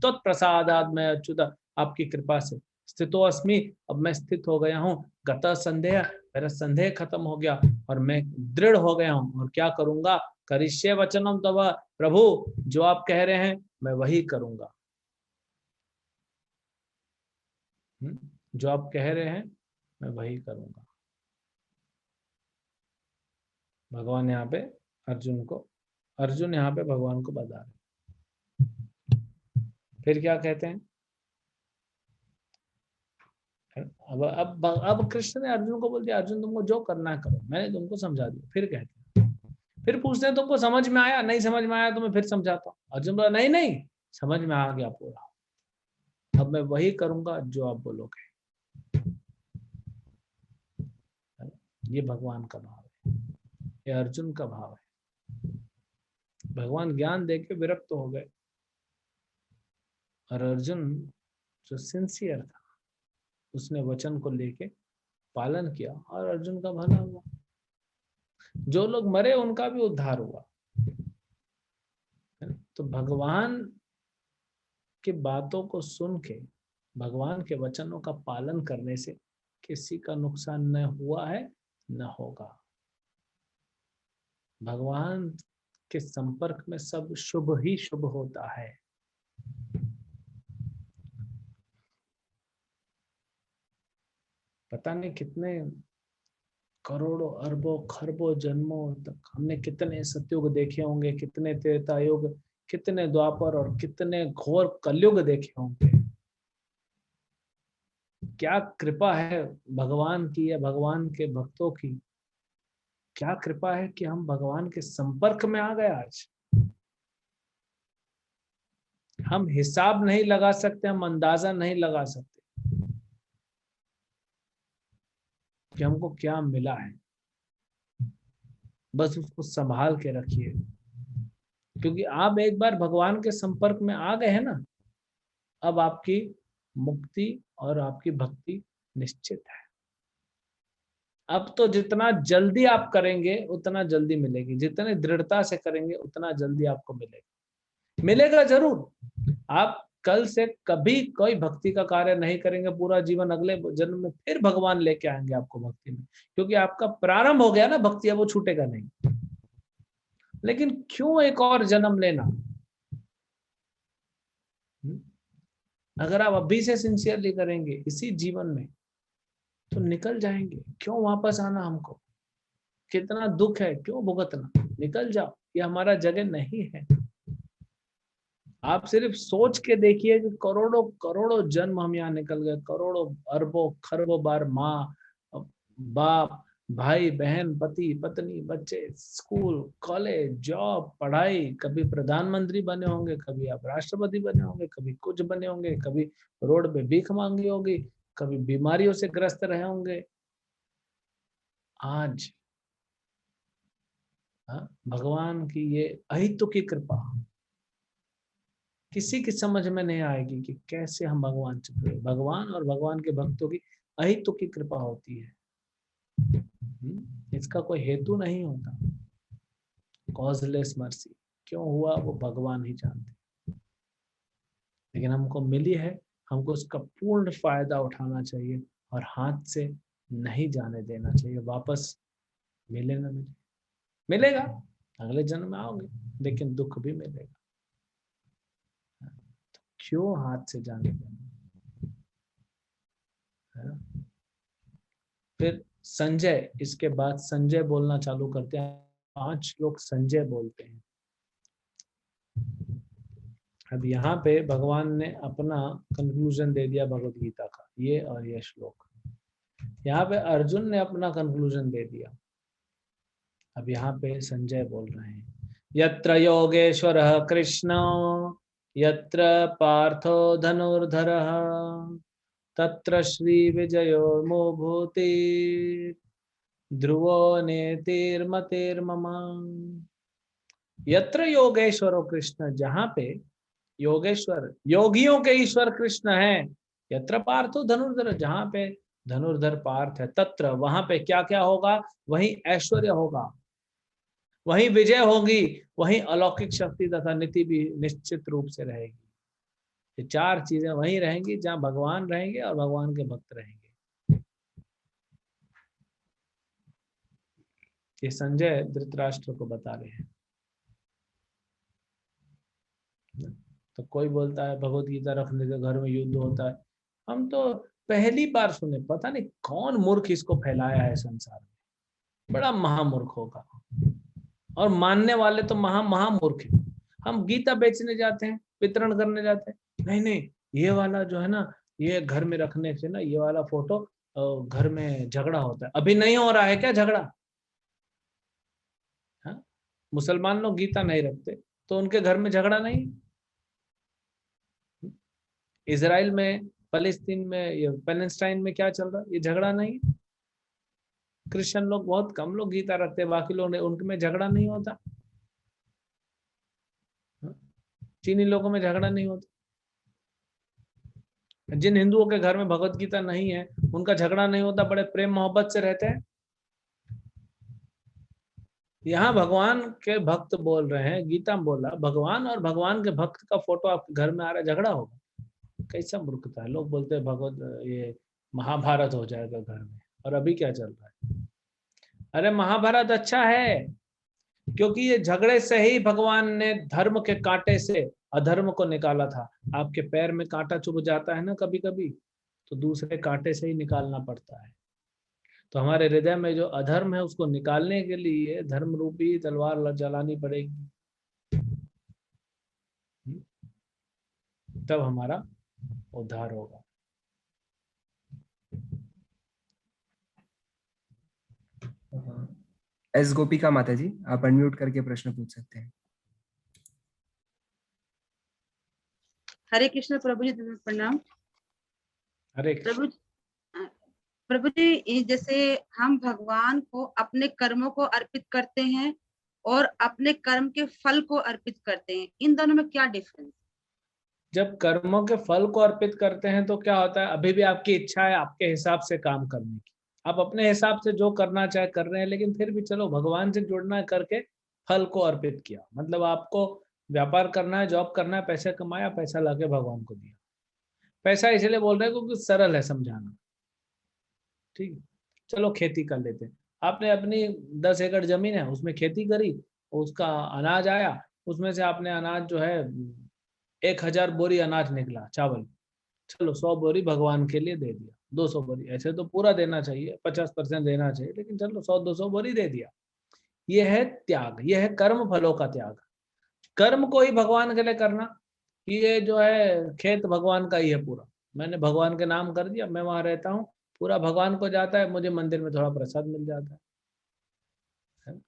तत्प्रसादात्मयच्युत, आपकी कृपा से स्थितो अस्मि, अब मैं स्थित हो गया हूँ। गतः संदेह, मेरा संदेह खत्म हो गया और मैं दृढ़ हो गया हूँ। और क्या करूंगा? करिष्ये वचनम तव, प्रभु जो आप कह रहे हैं मैं वही करूंगा। जो आप कह रहे हैं मैं वही करूंगा। भगवान यहाँ पे अर्जुन यहाँ पे भगवान को बता रहे। फिर क्या कहते हैं? अब कृष्ण ने अर्जुन को बोल दिया, अर्जुन तुमको जो करना है करो, मैंने तुमको समझा दिया। फिर कहते हैं, फिर पूछते हैं तुमको समझ में आया? नहीं समझ में आया तो मैं फिर समझाता हूँ। अर्जुन बोला नहीं नहीं, समझ में आ गया पूरा, अब मैं वही करूंगा जो आप बोलोगे। ये भगवान का भाव है, ये अर्जुन का भाव है। भगवान ज्ञान देके विरक्त हो गए और अर्जुन जो सिंसियर था उसने वचन को लेके पालन किया और अर्जुन का भला हुआ। जो लोग मरे उनका भी उद्धार हुआ। तो भगवान की बातों को सुन के, भगवान के वचनों का पालन करने से किसी का नुकसान न हुआ है न होगा। भगवान के संपर्क में सब शुभ ही शुभ होता है। पता नहीं कितने करोड़ों अरबों खरबों जन्मों तक हमने कितने सतयुग देखे होंगे, कितने त्रेता युग, कितने द्वापर और कितने घोर कलयुग देखे होंगे। क्या कृपा है भगवान की या भगवान के भक्तों की, क्या कृपा है कि हम भगवान के संपर्क में आ गए। आज हम हिसाब नहीं लगा सकते, हम अंदाजा नहीं लगा सकते कि हमको क्या मिला है। बस उसको संभाल के रखिए, क्योंकि आप एक बार भगवान के संपर्क में आ गए हैं ना, अब आपकी मुक्ति और आपकी भक्ति निश्चित है। अब तो जितना जल्दी आप करेंगे उतना जल्दी मिलेगी, जितने दृढ़ता से करेंगे उतना जल्दी आपको मिलेगा। मिलेगा जरूर। आप कल से कभी कोई भक्ति का कार्य नहीं करेंगे, पूरा जीवन अगले जन्म में फिर भगवान लेके आएंगे आपको भक्ति में, क्योंकि आपका प्रारंभ हो गया ना भक्ति, अब वो छूटेगा नहीं। लेकिन क्यों एक और जन्म लेना? अगर आप अभी से सिंसियरली करेंगे इसी जीवन में तो निकल जाएंगे। क्यों वापस आना हमको? कितना दुख है, क्यों भुगतना? निकल जाओ, ये हमारा जगह नहीं है। आप सिर्फ सोच के देखिए कि करोड़ों करोड़ों जन्म हम यहाँ निकल गए, करोड़ों अरबों खरबों बार माँ बाप भाई बहन पति पत्नी बच्चे, स्कूल कॉलेज जॉब पढ़ाई, कभी प्रधानमंत्री बने होंगे, कभी आप राष्ट्रपति बने होंगे, कभी कुछ बने होंगे, कभी रोड पे भीख मांगी होगी, कभी बीमारियों से ग्रस्त रहे होंगे। हाँ, भगवान की ये अहितु की कृपा किसी की समझ में नहीं आएगी कि कैसे हम भगवान से जुड़े। भगवान और भगवान के भक्तों की अहितु की कृपा होती है। इसका कोई हेतु नहीं होता। कॉजलेस मर्सी क्यों हुआ वो भगवान ही जानते, लेकिन हमको मिली है, हमको उसका पूर्ण फायदा उठाना चाहिए और हाथ से नहीं जाने देना चाहिए। वापस मिले ना मिले, मिलेगा अगले जन्म में आओगे, लेकिन दुख भी मिलेगा। तो क्यों हाथ से जाने देना, है ना? फिर संजय, इसके बाद संजय बोलना चालू करते हैं। 5 लोग संजय बोलते हैं। अब यहाँ पे भगवान ने अपना कंक्लूजन दे दिया भगवत गीता का, ये और ये श्लोक। यहाँ पे अर्जुन ने अपना कंक्लूजन दे दिया। अब यहाँ पे संजय बोल रहे हैं, यत्र योगेश्वरः कृष्ण यत्र पार्थो धनुर्धरः तत्र श्री विजयो भूति ध्रुवो नेतिर्मतिर्मम। यत्र योगेश्वरो कृष्ण, जहाँ पे योगेश्वर योगियों के ईश्वर कृष्ण है, यत्र पार्थो धनुर्धर, जहाँ पे धनुर्धर पार्थ है, तत्र वहां पे क्या क्या होगा, वहीं ऐश्वर्य होगा, वहीं विजय होगी, वहीं अलौकिक शक्ति तथा नीति भी निश्चित रूप से रहेगी। ये 4 चीजें वहीं रहेंगी जहाँ भगवान रहेंगे और भगवान के भक्त रहेंगे। ये संजय धृतराष्ट्र को बता रहे हैं। तो कोई बोलता है भगवत गीता रखने से घर में युद्ध होता है। हम तो पहली बार सुने, पता नहीं कौन मूर्ख इसको फैलाया है संसार में। बड़ा महामूर्ख होगा, और मानने वाले तो महामूर्ख है। हम गीता बेचने जाते हैं, वितरण करने जाते हैं, नहीं नहीं ये वाला जो है ना, ये घर में रखने से ना, ये वाला फोटो घर में झगड़ा होता है। अभी नहीं हो रहा है क्या झगड़ा? हाँ, मुसलमान लोग गीता नहीं रखते तो उनके घर में झगड़ा नहीं। इजराइल में, फलस्तीन में, पैलेस्टाइन में क्या चल रहा है, ये झगड़ा नहीं। क्रिश्चियन लोग बहुत कम लोग गीता रखते हैं, बाकी लोग उनके में झगड़ा नहीं होता। चीनी लोगों में झगड़ा नहीं होता। जिन हिंदुओं के घर में भगवत गीता नहीं है उनका झगड़ा नहीं होता, बड़े प्रेम मोहब्बत से रहते हैं। यहाँ भगवान के भक्त बोल रहे हैं, गीता में बोला भगवान और भगवान के भक्त का फोटो आपके घर में आ रहा है, झगड़ा होगा? कैसा मूर्खता है। लोग बोलते हैं भगवत ये महाभारत हो जाएगा घर में, और अभी क्या चल रहा है? अरे महाभारत अच्छा है, क्योंकि ये झगड़े से ही भगवान ने धर्म के कांटे से अधर्म को निकाला था। आपके पैर में कांटा चुभ जाता है ना कभी कभी, तो दूसरे कांटे से ही निकालना पड़ता है। तो हमारे हृदय में जो अधर्म है उसको निकालने के लिए धर्म रूपी तलवार जलानी पड़ेगी, तब हमारा उद्धार होगा। एस गोपिका माता जी, आप अनम्यूट करके प्रश्न पूछ सकते हैं। हरे कृष्ण प्रभु जी, प्रणाम। हरे प्रभु जी, जैसे हम भगवान को अपने कर्मों को अर्पित करते हैं और अपने कर्म के फल को अर्पित करते हैं, इन दोनों में क्या डिफरेंस? जब कर्मों के फल को अर्पित करते हैं तो क्या होता है, अभी भी आपकी इच्छा है आपके हिसाब से काम करने की, आप अपने हिसाब से जो करना चाहे कर रहे हैं, लेकिन फिर भी चलो भगवान से जुड़ना करके फल को अर्पित किया। मतलब आपको व्यापार करना है, जॉब करना है, पैसे कमाया, पैसा लाके भगवान को दिया। पैसा इसलिए बोल रहे हैं क्योंकि सरल है समझाना, ठीक है। चलो खेती कर लेते हैं। आपने अपनी 10 एकड़ जमीन है, उसमें खेती करी, उसका अनाज आया, उसमें से आपने अनाज जो है 1000 बोरी अनाज निकला, चावल। चलो 100 बोरी भगवान के लिए दे दिया, 200 बोरी, ऐसे तो पूरा देना चाहिए, 50% देना चाहिए, लेकिन चलो 100-200 बोरी दे दिया। यह है त्याग, यह है कर्म फलों का त्याग। कर्म को ही भगवान के लिए करना, ये जो है खेत भगवान का ही है पूरा, मैंने भगवान के नाम कर दिया, मैं वहां रहता हूँ, पूरा भगवान को जाता है, मुझे मंदिर में थोड़ा प्रसाद मिल जाता है।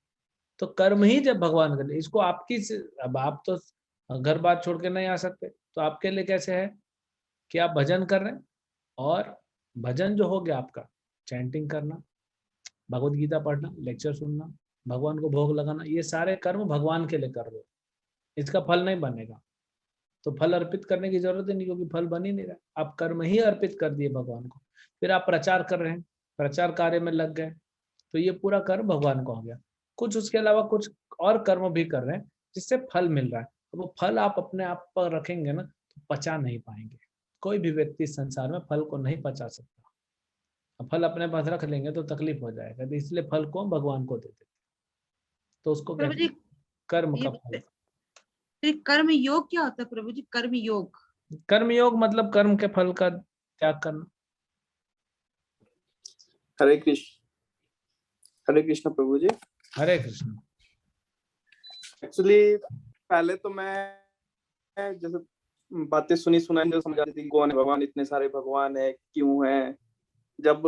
तो कर्म ही जब भगवान के लिए, इसको आपकी, अब आप तो घर बात छोड़ के नहीं आ सकते, तो आपके लिए कैसे है कि आप भजन कर रहे हैं, और भजन जो हो गया आपका, चैंटिंग करना, भगवत गीता पढ़ना, लेक्चर सुनना, भगवान को भोग लगाना, ये सारे कर्म भगवान के लिए कर रहे हो, इसका फल नहीं बनेगा। तो फल अर्पित करने की जरूरत ही नहीं, क्योंकि फल बन ही नहीं रहा। आप कर्म ही अर्पित कर दिए भगवान को, फिर आप प्रचार कर रहे हैं, प्रचार कार्य में लग गए, तो ये पूरा कर्म भगवान को हो गया। कुछ उसके अलावा कुछ और कर्म भी कर रहे हैं जिससे फल मिल रहा है, तो वो फल आप अपने आप पर रखेंगे ना तो पचा नहीं पाएंगे। कोई भी व्यक्ति संसार में फल को नहीं पचा सकता। फल अपने पास रख लेंगे तो तकलीफ हो जाएगा, तो इसलिए फल को भगवान को दे देते, तो उसको प्रभु कहते जी, हैं कर्म ये का फल। फिर कर्म योग क्या होता है प्रभु जी? कर्म योग, कर्म योग मतलब कर्म के फल का त्याग करना। हरे कृष्ण प्रभु जी। हरे कृष्ण। एक्चुअली पहले तो मैं जैसे बातें सुनी सुनाई जो समझ आती थी, कौन है भगवान, इतने सारे भगवान है, क्यों है। जब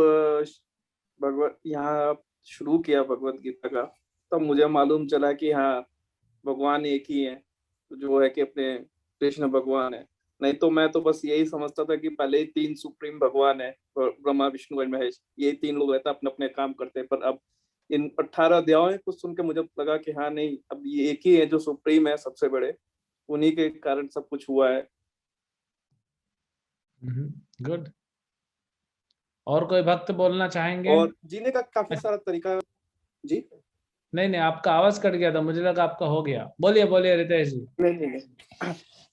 भगवत यहाँ शुरू किया भगवत गीता का, तब मुझे मालूम चला कि हाँ भगवान एक ही है, जो है कि अपने कृष्ण भगवान है। नहीं तो मैं तो बस यही समझता था कि पहले ही 3 सुप्रीम भगवान है, ब्रह्मा विष्णु और महेश, ये 3 लोग रहते अपने अपने काम करते। पर अब इन 18 अध्यायों को सुन के मुझे लगा कि हाँ नहीं, अब ये एक ही है जो सुप्रीम है, सबसे बड़े, उन्हीं के कारण सब कुछ हुआ है। गुड। और कोई भक्त बोलना चाहेंगे? और जीने का काफी सारा तरीका। जी नहीं, आपका आवाज कट गया था, मुझे लगा आपका हो गया। बोलिए बोलिए रितेश जी। नहीं,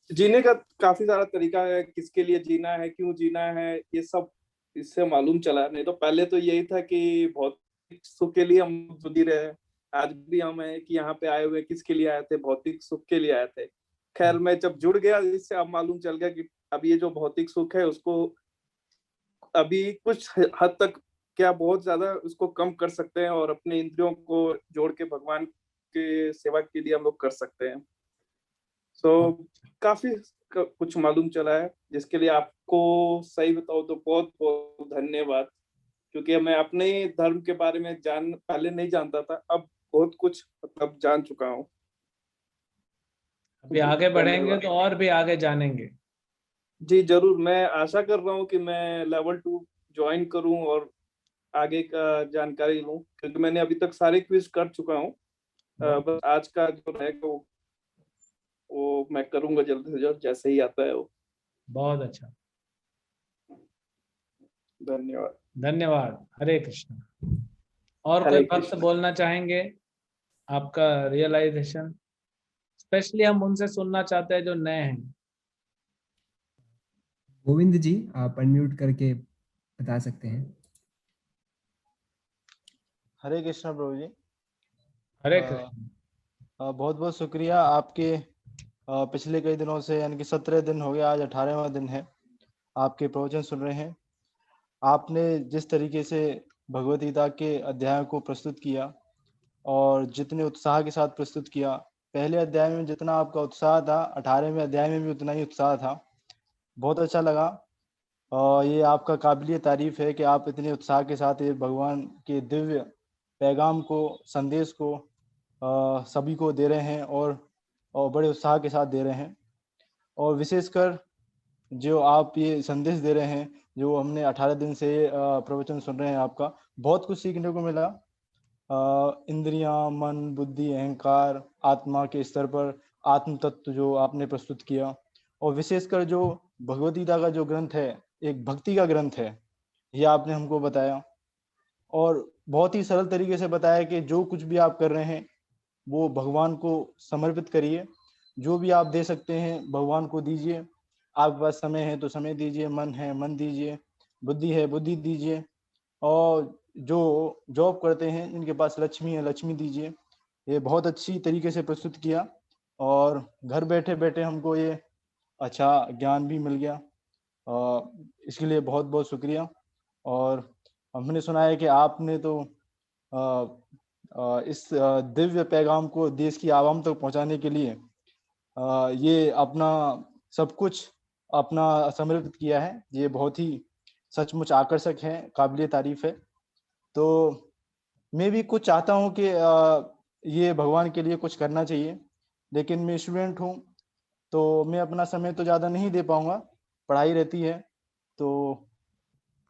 जीने का काफी सारा तरीका है, किसके लिए जीना है, क्यों जीना है, ये सब इससे मालूम चला। नहीं तो पहले तो यही था कि भौतिक सुख के लिए हम जी रहे। आज भी हम है कि यहाँ पे आए हुए किसके लिए आए थे? भौतिक सुख के लिए आए थे। खैर मैं जब जुड़ गया इससे, अब मालूम चल गया कि अब ये जो भौतिक सुख है उसको अभी कुछ हद तक, क्या बहुत ज्यादा उसको कम कर सकते हैं, और अपने इंद्रियों को जोड़ के भगवान के सेवा के लिए हम लोग कर सकते हैं। तो काफी कुछ मालूम चला है, जिसके लिए आपको सही बताओ तो बहुत बहुत धन्यवाद। क्योंकि मैं अपने धर्म के बारे में पहले नहीं जानता था, अब बहुत कुछ मतलब जान चुका हूँ। अभी आगे बढ़ेंगे तो और भी आगे जानेंगे। जी जरूर, मैं आशा कर रहा हूँ कि मैं लेवल 2 ज्वाइन करूँ और आगे का जानकारी लूँ, क्योंकि मैंने अभी तक सारे क्विज कर चुका हूँ। बस आज का जो रहेगा वो मैं करूंगा जल्द से जल्द, जैसे ही आता है वो। बहुत अच्छा, धन्यवाद। धन्यवाद। हरे कृष्ण। और हरे कोई भक्त कृष्ण। बोलना चाहेंगे? आपका रियलाइजेशन, स्पेशली हम उनसे सुनना चाहते हैं जो नए हैं। गोविंद जी, आप अनम्यूट करके बता सकते हैं। हरे कृष्ण प्रभु जी। हरे कृष्ण। बहुत बहुत शुक्रिया आपके। पिछले कई दिनों से, यानी कि 17 दिन हो गया, आज 18वां दिन है, आपके प्रवचन सुन रहे हैं। आपने जिस तरीके से भगवद गीता के अध्याय को प्रस्तुत किया और जितने उत्साह के साथ प्रस्तुत किया, पहले अध्याय में जितना आपका उत्साह था, 18वें अध्याय में भी उतना ही उत्साह था। बहुत अच्छा लगा। और ये आपका काबिलिय तारीफ है कि आप इतने उत्साह के साथ ये भगवान के दिव्य पैगाम को, संदेश को सभी को दे रहे हैं, और बड़े उत्साह के साथ दे रहे हैं। और विशेषकर जो आप ये संदेश दे रहे हैं, जो हमने 18 दिन से प्रवचन सुन रहे हैं, आपका बहुत कुछ सीखने को मिला। इंद्रियां, मन, बुद्धि, अहंकार, आत्मा के स्तर पर आत्म तत्व जो आपने प्रस्तुत किया, और विशेषकर जो भगवद गीता का जो ग्रंथ है, एक भक्ति का ग्रंथ है, ये आपने हमको बताया। और बहुत ही सरल तरीके से बताया कि जो कुछ भी आप कर रहे हैं वो भगवान को समर्पित करिए। जो भी आप दे सकते हैं भगवान को दीजिए। आपके पास समय है तो समय दीजिए, मन है मन दीजिए, बुद्धि है बुद्धि दीजिए, और जो जॉब करते हैं जिनके पास लक्ष्मी है लक्ष्मी दीजिए। ये बहुत अच्छी तरीके से प्रस्तुत किया, और घर बैठे बैठे हमको ये अच्छा ज्ञान भी मिल गया। इसके लिए बहुत बहुत शुक्रिया। और हमने सुना है कि आपने तो इस दिव्य पैगाम को देश की आवाम तक पहुंचाने के लिए ये अपना सब कुछ अपना समर्पित किया है। ये बहुत ही सचमुच आकर्षक है, काबिलिय तारीफ है। तो मैं भी कुछ चाहता हूँ कि ये भगवान के लिए कुछ करना चाहिए, लेकिन मैं स्टूडेंट हूँ तो मैं अपना समय तो ज़्यादा नहीं दे पाऊँगा, पढ़ाई रहती है। तो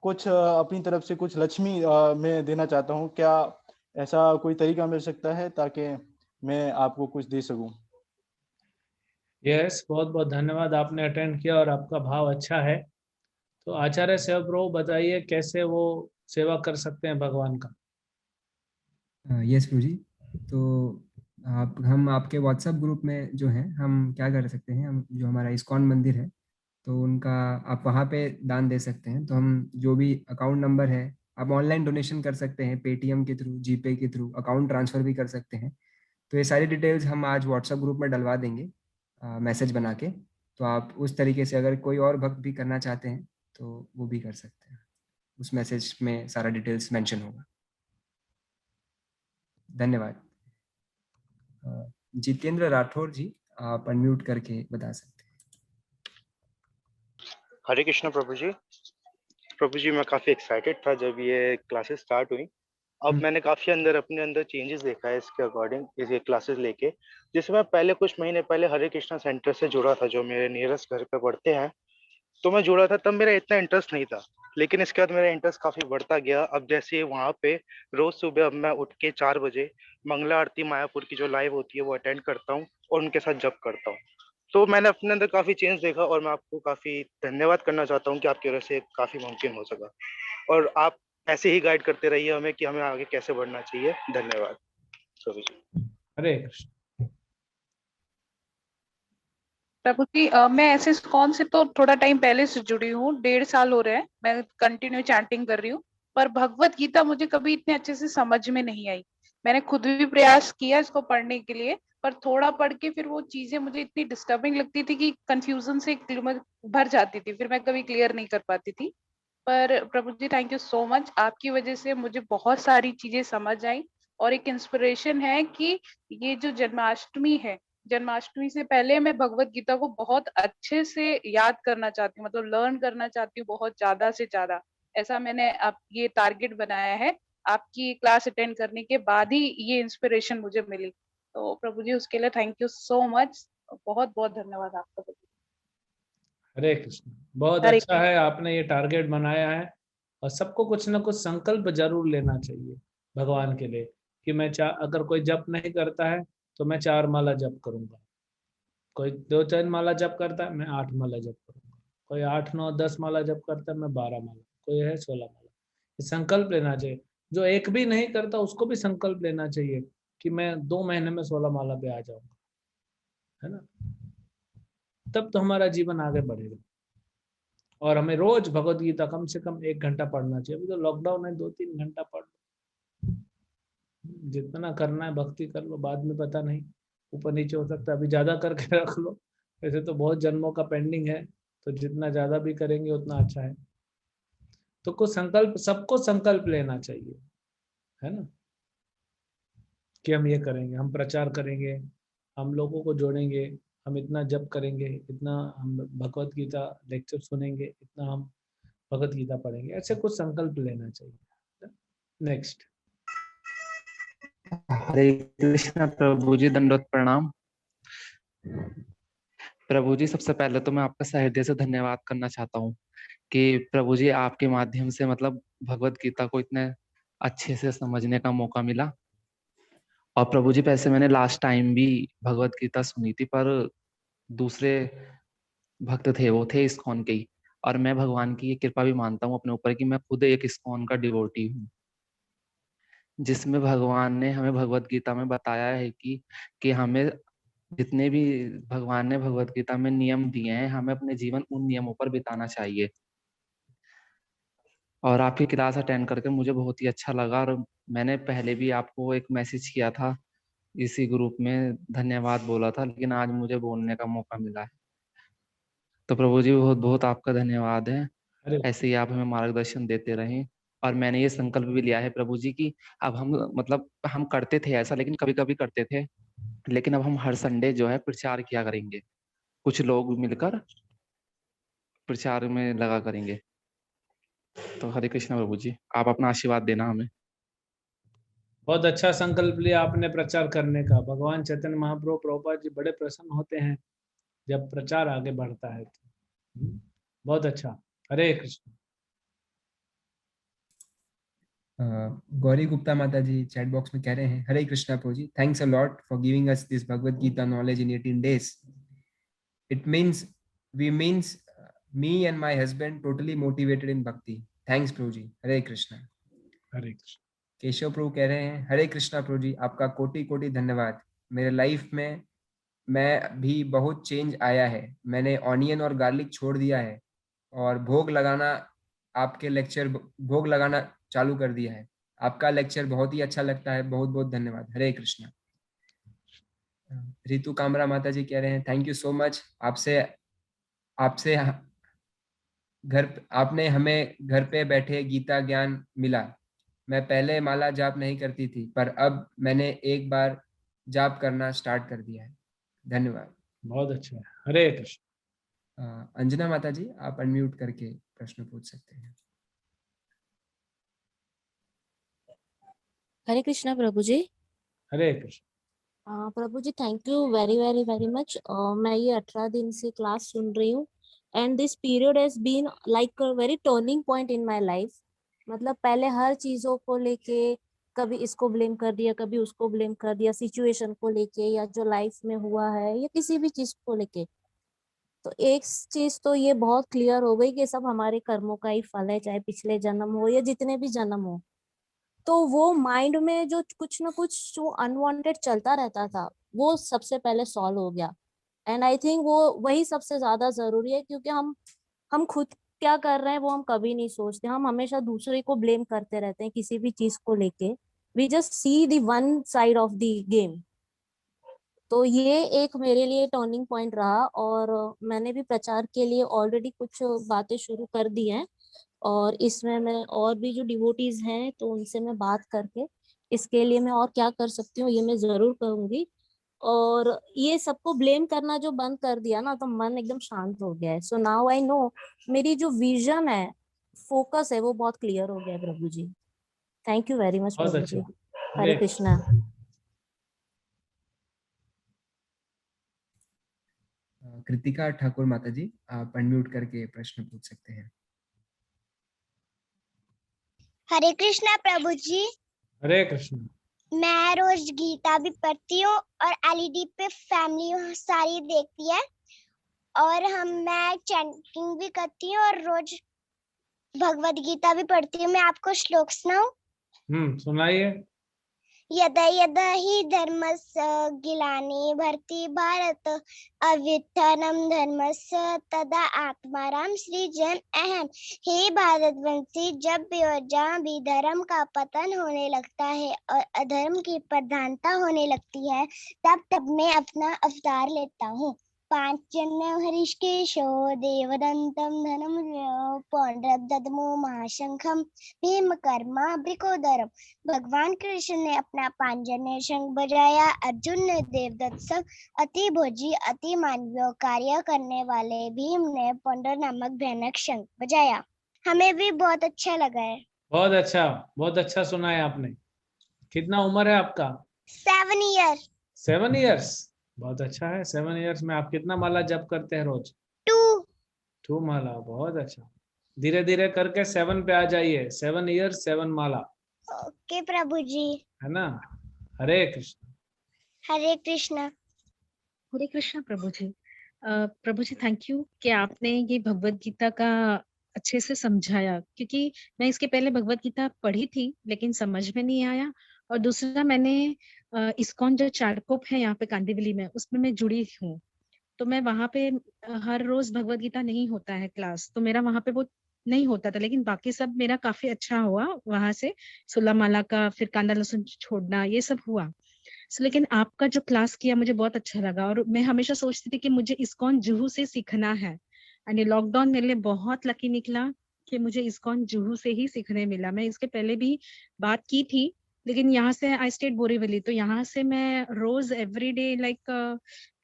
कुछ अपनी तरफ से कुछ लक्ष्मी मैं देना चाहता हूँ। क्या ऐसा कोई तरीका मिल सकता है ताकि मैं आपको कुछ दे सकूं? यस, बहुत बहुत धन्यवाद, आपने अटेंड किया और आपका भाव अच्छा है। तो आचार्य सेवा प्रभु बताइए कैसे वो सेवा कर सकते हैं भगवान का। यस प्रभु जी। तो हम आपके व्हाट्सएप ग्रुप में जो है हम क्या कर सकते हैं, हम जो हमारा इस्कॉन मंदिर है तो उनका आप वहाँ पे दान दे सकते हैं। तो हम जो भी अकाउंट नंबर है, आप ऑनलाइन डोनेशन कर सकते हैं, पेटीएम के थ्रू, जीपे के थ्रू, अकाउंट ट्रांसफर भी कर सकते हैं। तो ये सारी डिटेल्स हम आज व्हाट्सएप ग्रुप में डलवा देंगे मैसेज बना के। तो आप उस तरीके से अगर कोई और भक्त भी करना चाहते हैं तो वो भी कर सकते हैं, उस मैसेज में सारा डिटेल्स मेंशन होगा। धन्यवाद। जितेंद्र राठौर जी, आप अनम्यूट करके बता सकते हैं। हरे कृष्णा प्रभु जी। प्रभु जी, मैं काफी एक्साइटेड था जब ये क्लासेस स्टार्ट हुई। अब मैंने काफी अपने अंदर चेंजेस देखा है इसके अकॉर्डिंग, ये क्लासेस लेके। जैसे मैं पहले कुछ महीने पहले हरे कृष्णा सेंटर से जुड़ा था, जो मेरे नियरेस्ट घर पे पढ़ते हैं, तो मैं जुड़ा था, तब मेरा इतना इंटरेस्ट नहीं था। लेकिन इसके बाद मेरा इंटरेस्ट काफी बढ़ता गया। अब जैसे वहाँ पे रोज सुबह अब मैं उठ के 4 बजे मंगला आरती मायापुर की जो लाइव होती है वो अटेंड करता हूँ और उनके साथ जप करता हूँ। तो मैंने अपने अंदर काफी चेंज देखा और मैं आपको काफी धन्यवाद करना चाहता हूँ कि आपकी वजह से काफी मुमकिन हो सका। और आप ऐसे ही गाइड करते रहिए हमें कि हमें आगे कैसे बढ़ना चाहिए। धन्यवाद प्रभु जी। हरे कृष्ण। प्रभु जी, मैं ऐसे इस्कॉन से तो थोड़ा टाइम पहले से जुड़ी हूँ, 1.5 साल हो रहे हैं, मैं कंटिन्यू चैंटिंग कर रही हूँ। पर भगवत गीता मुझे कभी इतने अच्छे से समझ में नहीं आई। मैंने खुद भी प्रयास किया इसको पढ़ने के लिए, पर थोड़ा पढ़ के फिर वो चीजें मुझे इतनी डिस्टर्बिंग लगती थी कि कंफ्यूजन से भर जाती थी, फिर मैं कभी क्लियर नहीं कर पाती थी। पर प्रभु ji, thank you so much, आपकी वजह से मुझे बहुत सारी चीजें समझ आई। और एक इंस्पिरेशन है कि ये जो जन्माष्टमी है, जन्माष्टमी से पहले मैं भगवत गीता को बहुत अच्छे से याद करना चाहती हूँ, मतलब लर्न करना चाहती हूँ बहुत ज्यादा से ज्यादा। ऐसा मैंने आप ये टारगेट बनाया है। आपकी क्लास अटेंड करने के बाद ही ये इंस्पिरेशन मुझे मिली। तो प्रभु जी, उसके लिए थैंक यू सो मच, बहुत बहुत धन्यवाद आपका। हरे कृष्ण। बहुत हरे अच्छा है, आपने ये टारगेट बनाया है। और सबको कुछ ना कुछ संकल्प जरूर लेना चाहिए भगवान के लिए कि मैं अगर कोई जप नहीं करता है तो मैं 4 माला जप करूंगा, कोई 2-3 माला जप करता है मैं 8 माला जप करूंगा, कोई 8, 9, 10 माला जप करता है मैं 12 माला, कोई है 16 माला। ये संकल्प लेना चाहिए। जो एक भी नहीं करता उसको भी संकल्प लेना चाहिए कि मैं 2 महीने में 16 माला पे आ जाऊंगा, है ना। तब तो हमारा जीवन आगे बढ़ेगा। और हमें रोज भगवत गीता कम से कम 1 घंटा पढ़ना चाहिए। अभी तो लॉकडाउन है, 2-3 घंटा पढ़ लो, जितना करना है भक्ति कर लो, बाद में पता नहीं ऊपर नीचे हो सकता है, अभी ज्यादा करके रख लो। वैसे तो बहुत जन्मों का पेंडिंग है, तो जितना ज्यादा भी करेंगे उतना अच्छा है। तो कुछ संकल्प, सबको संकल्प लेना चाहिए, है ना, कि हम ये करेंगे, हम प्रचार करेंगे, हम लोगों को जोड़ेंगे, हम इतना जप करेंगे, इतना हम भगवत गीता लेक्चर सुनेंगे, इतना हम भगवत गीता पढ़ेंगे। ऐसे कुछ संकल्प लेना चाहिए। नेक्स्ट। हरे कृष्णा प्रभु जी, दंडवत प्रणाम। प्रभु जी, सबसे पहले तो मैं आपका सहृदय से धन्यवाद करना चाहता हूँ कि प्रभु जी आपके माध्यम से मतलब भगवत गीता को इतने अच्छे से समझने का मौका मिला। और प्रभु जी, वैसे मैंने लास्ट टाइम भी भगवत गीता सुनी थी, पर दूसरे भक्त थे, वो थे इस्कॉन के ही। और मैं भगवान की ये कृपा भी मानता हूँ अपने ऊपर कि मैं खुद एक इस्कॉन का डिवोटी हूँ, जिसमें भगवान ने हमें भगवत गीता में बताया है कि हमें जितने भी भगवान ने भगवत गीता में नियम दिए हैं, हमें अपने जीवन उन नियमों पर बिताना चाहिए। और आपकी क्लास अटेंड करके मुझे बहुत ही अच्छा लगा। और मैंने पहले भी आपको एक मैसेज किया था इसी ग्रुप में, धन्यवाद बोला था, लेकिन आज मुझे बोलने का मौका मिला है। तो प्रभु जी, बहुत बहुत आपका धन्यवाद है। ऐसे ही आप हमें मार्गदर्शन देते रहें। और मैंने ये संकल्प भी लिया है प्रभु जी की अब हम मतलब हम करते थे ऐसा, लेकिन कभी कभी करते थे, लेकिन अब हम हर संडे जो है प्रचार किया करेंगे, कुछ लोग मिलकर प्रचार में लगा करेंगे। तो हरे कृष्ण प्रभु जी, आप अपना आशीर्वाद देना हमें। बहुत अच्छा संकल्प लिया आपने प्रचार करने का। भगवान चैतन्य महाप्रभु प्रभुपाद जी बड़े प्रसन्न होते हैं जब प्रचार आगे बढ़ता है तो। बहुत अच्छा। हरे कृष्ण। गौरी गुप्ता माता जी चैट बॉक्स में कह रहे हैं, Hare Krishna Prabhu ji, thanks a lot for giving us this Bhagavad Gita knowledge in 18 days. It means me and my husband totally motivated in bhakti. Thanks प्रभु जी, हरे कृष्णा. हरे कृष्ण. केशव प्रभु कह रहे हैं, हरे कृष्णा प्रभु जी, आपका कोटि कोटि धन्यवाद. मेरे लाइफ में मैं भी बहुत चेंज आया है. मैंने ऑनियन और गार्लिक छोड़ दिया है और भोग लगाना चालू कर दिया है. आपका लेक्चर बहुत ही अच्छा लगता है. बहुत बहुत धन्यवाद. हरे कृष्णा. रितु कामरा माता जी कह रहे हैं, थैंक यू सो मच. आपने हमें घर पे बैठे गीता ज्ञान मिला. मैं पहले माला जाप नहीं करती थी, पर अब मैंने एक बार जाप करना स्टार्ट कर दिया है. धन्यवाद. बहुत अच्छा है. हरे कृष्ण. अंजना माता जी, आप अनम्यूट करके प्रश्न पूछ सकते हैं. Hare Krishna Prabhu ji. Hare Krishna. Prabhu ji, thank you very very very much. मैं ये 18 दिन से क्लास सुन रही हूँ and this period has been like a very turning point in my life. मतलब पहले हर चीजों को लेके कभी इसको ब्लेम कर दिया, कभी उसको ब्लेम कर दिया, सिचुएशन को लेके या जो लाइफ में हुआ है या किसी भी चीज को लेके. तो एक चीज तो ये बहुत क्लियर हो गई कि सब हमारे कर्मों का ही फल है, चाहे पिछले जन्म हो या जितने भी जन्म हो. तो वो माइंड में जो कुछ ना कुछ जो अनवांटेड चलता रहता था वो सबसे पहले सॉल्व हो गया. एंड आई थिंक वो वही सबसे ज्यादा जरूरी है, क्योंकि हम खुद क्या कर रहे हैं वो हम कभी नहीं सोचते. हम हमेशा दूसरे को ब्लेम करते रहते हैं किसी भी चीज को लेके. We just see the one side of the game. तो ये एक मेरे लिए टर्निंग पॉइंट रहा और मैंने भी प्रचार के लिए ऑलरेडी कुछ बातें शुरू कर दी हैं और इसमें मैं और भी जो डिवोटीज हैं तो उनसे मैं बात करके इसके लिए मैं और क्या कर सकती हूँ ये मैं जरूर करूंगी. और ये सबको ब्लेम करना जो बंद कर दिया ना तो मन एकदम शांत हो गया है. सो नाउ आई नो मेरी जो विजन है, फोकस है, वो बहुत क्लियर हो गया है प्रभु ji. Thank you very much Prabhu ji. हरे कृष्णा. कृतिका ठाकुर माता जी, आप अनम्यूट करके प्रश्न पूछ सकते हैं. हरे कृष्णा प्रभु जी. हरे कृष्ण. मैं रोज गीता भी पढ़ती हूँ और एलईडी पे फैमिली सारी देखती है और मैं चैंटिंग भी करती हूँ और रोज भगवद गीता भी पढ़ती हूँ. मैं आपको श्लोक सुनाऊं? सुनाइए. यदा यदा हि धर्मस्य ग्लानिर्भवति भरति भारत अभ्युत्थानं धर्मस्य तदा आत्माराम सृजन अहम. हे भारतवंशी, जब भी और जहाँ भी धर्म का पतन होने लगता है और अधर्म की प्रधानता होने लगती है तब तब मैं अपना अवतार लेता हूँ. पांचजन्य हरिष्केशो देवदंतम धनम पौंड्रदमो महाशंखम भीम कर्मा ब्रिकोदरम. भगवान कृष्ण ने अपना पांचजन्य शंख बजाया. अर्जुन ने देवदत्त संग अति भोजी अति मानवीय कार्य करने वाले भीम ने पौंड्र नामक भयानक शंख बजाया. हमें भी बहुत अच्छा लगा है. बहुत अच्छा सुना है आपने. कितना उम्र है आपका? 7 ईयर. 7 इयर्स. बहुत अच्छा है. 7 इयर्स में आप कितना माला जप करते हैं रोज? 2 माला. बहुत अच्छा. धीरे धीरे करके 7 पे आ जाइए. 7 इयर्स 7 माला. ओके प्रभु जी. है ना. हरे कृष्ण. हरे कृष्णा. हरे कृष्णा प्रभु जी. प्रभु जी थैंक यू कि आपने ये भगवत गीता का अच्छे से समझाया, क्योंकि मैं इसके पहले भगवत गीता पढ़ी थी लेकिन समझ में नहीं आया. और दूसरा मैंने इस्कॉन जो चारकोप है यहाँ पे कांदिवली में, उसमें मैं जुड़ी हूँ. तो मैं वहां पे हर रोज भगवत गीता नहीं होता है क्लास, तो मेरा वहां पे वो नहीं होता था, लेकिन बाकी सब मेरा काफी अच्छा हुआ वहां से. 16 माला का, फिर कांदा लहसुन छोड़ना, ये सब हुआ. लेकिन आपका जो क्लास किया मुझे बहुत अच्छा लगा और मैं हमेशा सोचती थी कि मुझे इस्कॉन जुहू से सीखना है. एंड लॉकडाउन मेरे लिए बहुत लकी निकला कि मुझे इस्कॉन जुहू से ही सीखने मिला. मैं इसके पहले भी बात की थी, लेकिन यहाँ से आई स्टेट बोरीवली, तो यहाँ से मैं रोज एवरीडे लाइक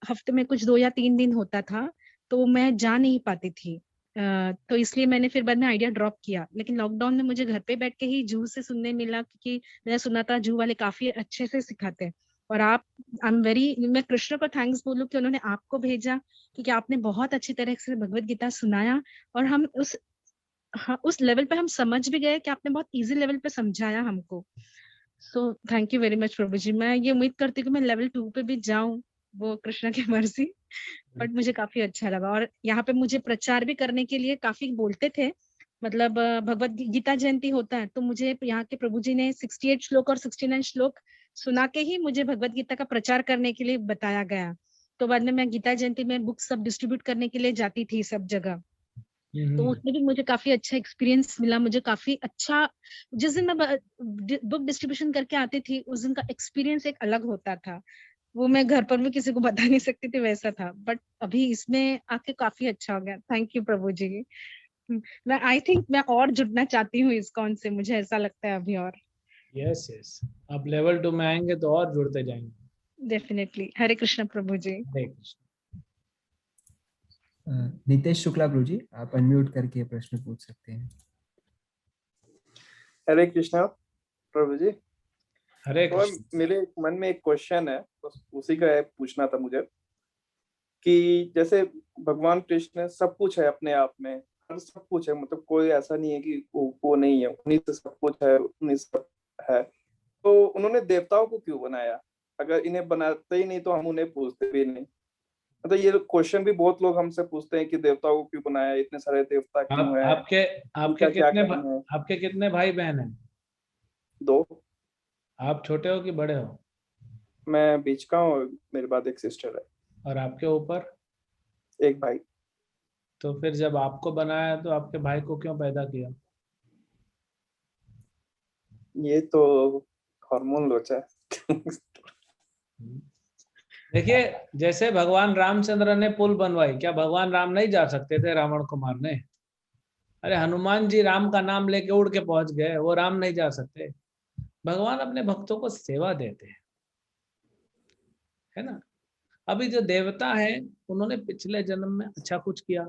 हफ्ते में कुछ 2 या 3 दिन होता था, तो मैं जा नहीं पाती थी. तो इसलिए मैंने फिर बाद में आइडिया ड्रॉप किया. लेकिन लॉकडाउन में मुझे घर पे बैठ के ही जूह से सुनने मिला, क्योंकि मैंने सुना था जूह वाले काफी अच्छे से सिखाते हैं. और आप मैं कृष्ण को थैंक्स बोलूं कि उन्होंने आपको भेजा, क्योंकि आपने बहुत अच्छी तरह से भगवत गीता सुनाया और हम उस हाँ, उस लेवल पे हम समझ भी गए कि आपने बहुत इजी लेवल पे समझाया हमको। So thank you very much Prabhu ji. मैं ये उम्मीद करती हूँ कि मैं लेवल 2 पे भी जाऊं, वो कृष्णा की मर्जी। बट मुझे काफी अच्छा लगा, और यहाँ पे मुझे प्रचार भी करने के लिए काफी बोलते थे। मतलब भगवत गीता जयंती होता है तो मुझे यहाँ के प्रभु जी ने 68 श्लोक और 69 श्लोक सुना के ही मुझे भगवत गीता का प्रचार करने के लिए बताया गया। तो बाद में मैं गीता जयंती में बुक सब डिस्ट्रीब्यूट करने के लिए जाती थी सब जगह। तो उसमें भी मुझे काफी अच्छा एक्सपीरियंस मिला। मुझे काफी अच्छा, जिस दिन मैं बुक डिस्ट्रीब्यूशन करके आती थी उस दिन का एक्सपीरियंस एक अलग होता था। वो मैं घर पर भी किसी को बता नहीं सकती थी, वैसा था। बट अभी इसमें आके काफी अच्छा हो गया। थैंक यू प्रभु जी। मैं आई थिंक मैं और जुड़ना चाहती हूँ इस्कॉन से, मुझे ऐसा लगता है अभी और। यस यस, आप लेवल 2 में आएंगे तो और जुड़ते जाएंगे। डेफिनेटली। हरे कृष्ण प्रभु जी। हरे कृष्ण। नितेश शुक्ला प्रभु जी, आप अनम्यूट करके प्रश्न पूछ सकते हैं। हरे कृष्णा प्रभु जी। हरे तो कृष्ण। मेरे मन में एक क्वेश्चन है, बस उसी का पूछना था मुझे कि जैसे भगवान कृष्ण सब कुछ है अपने आप में, सब कुछ है, मतलब कोई ऐसा नहीं है कि वो नहीं है, उन्हीं से सब कुछ है, उन्हीं से सब है। तो उन्होंने देवताओं को क्यों बनाया? अगर इन्हें बनाते ही नहीं तो हम उन्हें पूछते भी नहीं। मतलब ये क्वेश्चन भी बहुत लोग हमसे पूछते हैं कि देवताओं को क्यों बनाया, इतने सारे देवता क्यों हैं, आपके क्या काम है? आपके कितने भाई बहन हैं? 2। आप छोटे हो कि बड़े हो? मैं बीच का हूँ, मेरे बाद एक सिस्टर है। और आपके ऊपर? एक भाई। तो फिर जब आपको बनाया तो आपके भाई को क्यों पैदा किया? ये तो हार्मोन लोचा है। देखिए, जैसे भगवान रामचंद्र ने पुल बनवाई, क्या भगवान राम नहीं जा सकते थे रावण को मारने? अरे हनुमान जी राम का नाम लेके उड़ के पहुंच गए, वो राम नहीं जा सकते? भगवान अपने भक्तों को सेवा देते हैं, है ना। अभी जो देवता है उन्होंने पिछले जन्म में अच्छा कुछ किया,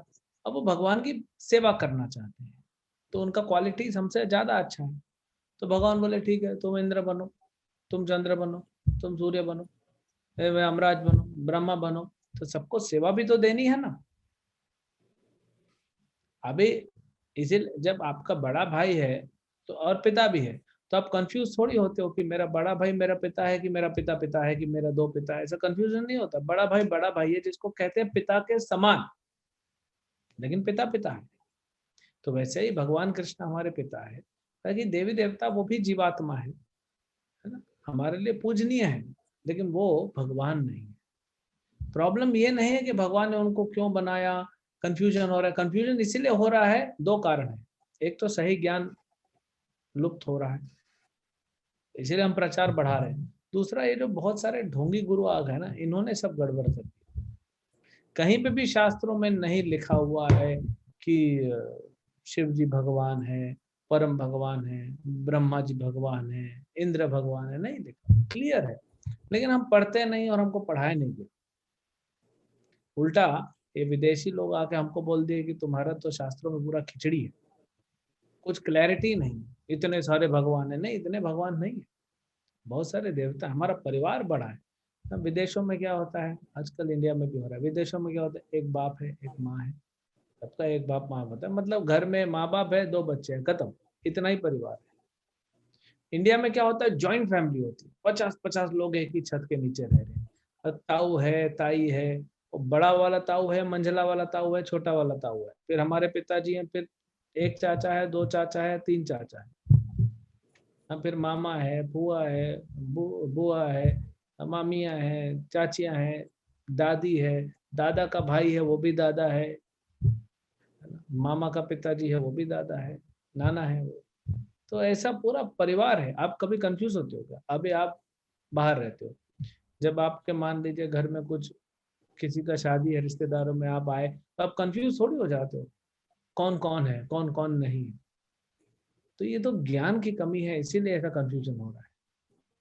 अब वो भगवान की सेवा करना चाहते हैं, तो उनका क्वालिटी हमसे ज्यादा अच्छा है। तो भगवान बोले ठीक है, तुम इंद्र बनो, तुम चंद्र बनो, तुम सूर्य बनो, अमराज बनो, ब्रह्मा बनो, तो सबको सेवा भी तो देनी है ना। अभी इसीलिए जब आपका बड़ा भाई है तो और पिता भी है, तो आप कंफ्यूज थोड़ी होते हो कि मेरा बड़ा भाई मेरा पिता है कि मेरा पिता पिता है कि मेरा दो पिता है। ऐसा कंफ्यूजन नहीं होता। बड़ा भाई है, जिसको कहते हैं पिता के समान, लेकिन पिता पिता है। तो वैसे ही भगवान कृष्ण हमारे पिता है, ताकि देवी देवता वो भी जीवात्मा है ना, हमारे लिए पूजनीय है, लेकिन वो भगवान नहीं है। प्रॉब्लम ये नहीं है कि भगवान ने उनको क्यों बनाया, कंफ्यूजन हो रहा है। कंफ्यूजन इसीलिए हो रहा है, 2 कारण है। एक तो सही ज्ञान लुप्त हो रहा है, इसीलिए हम प्रचार बढ़ा रहे हैं। दूसरा, ये जो बहुत सारे ढोंगी गुरु आ गए ना, इन्होंने सब गड़बड़ कर दिया। कहीं पे भी शास्त्रों में नहीं लिखा हुआ है कि शिव जी भगवान है, परम भगवान है, ब्रह्मा जी भगवान है, इंद्र भगवान है, नहीं लिखा, क्लियर है। लेकिन हम पढ़ते नहीं और हमको पढ़ाए नहीं गए। उल्टा ये विदेशी लोग आके हमको बोल दिए कि तुम्हारा तो शास्त्रों में पूरा खिचड़ी है, कुछ क्लैरिटी नहीं, इतने सारे भगवान है। नहीं, इतने भगवान नहीं है, बहुत सारे देवता। हमारा परिवार बड़ा है। अब विदेशों में क्या होता है, आजकल इंडिया में भी हो रहा है, विदेशों में क्या होता है, एक बाप है एक माँ है, सबका एक बाप माँ होता है। मतलब घर में माँ बाप है, 2 बच्चे हैं, खत्म, इतना ही परिवार है। इंडिया में क्या होता है, ज्वाइंट फैमिली होती है, 50-50 लोग एक ही छत के नीचे रह रहे हैं। ताऊ है, ताई है, बड़ा वाला ताऊ है, मंझला वाला ताऊ है, छोटा वाला ताऊ है, फिर हमारे पिताजी हैं, फिर एक चाचा है, 2 चाचा है, 3 चाचा है, फिर मामा है, बुआ है, बुआ है, मामियाँ हैं, चाचियाँ हैं, दादी है, दादा का भाई है वो भी दादा है, मामा का पिताजी है वो भी दादा है, नाना है वो। तो ऐसा पूरा परिवार है। आप कभी कंफ्यूज होते हो क्या? अभी आप बाहर रहते हो, जब आपके मान लीजिए घर में कुछ किसी का शादी है, रिश्तेदारों में आप आए, तो आप कंफ्यूज थोड़ी हो जाते हो कौन कौन है कौन कौन नहीं है। तो ये तो ज्ञान की कमी है, इसीलिए ऐसा कंफ्यूजन हो रहा है।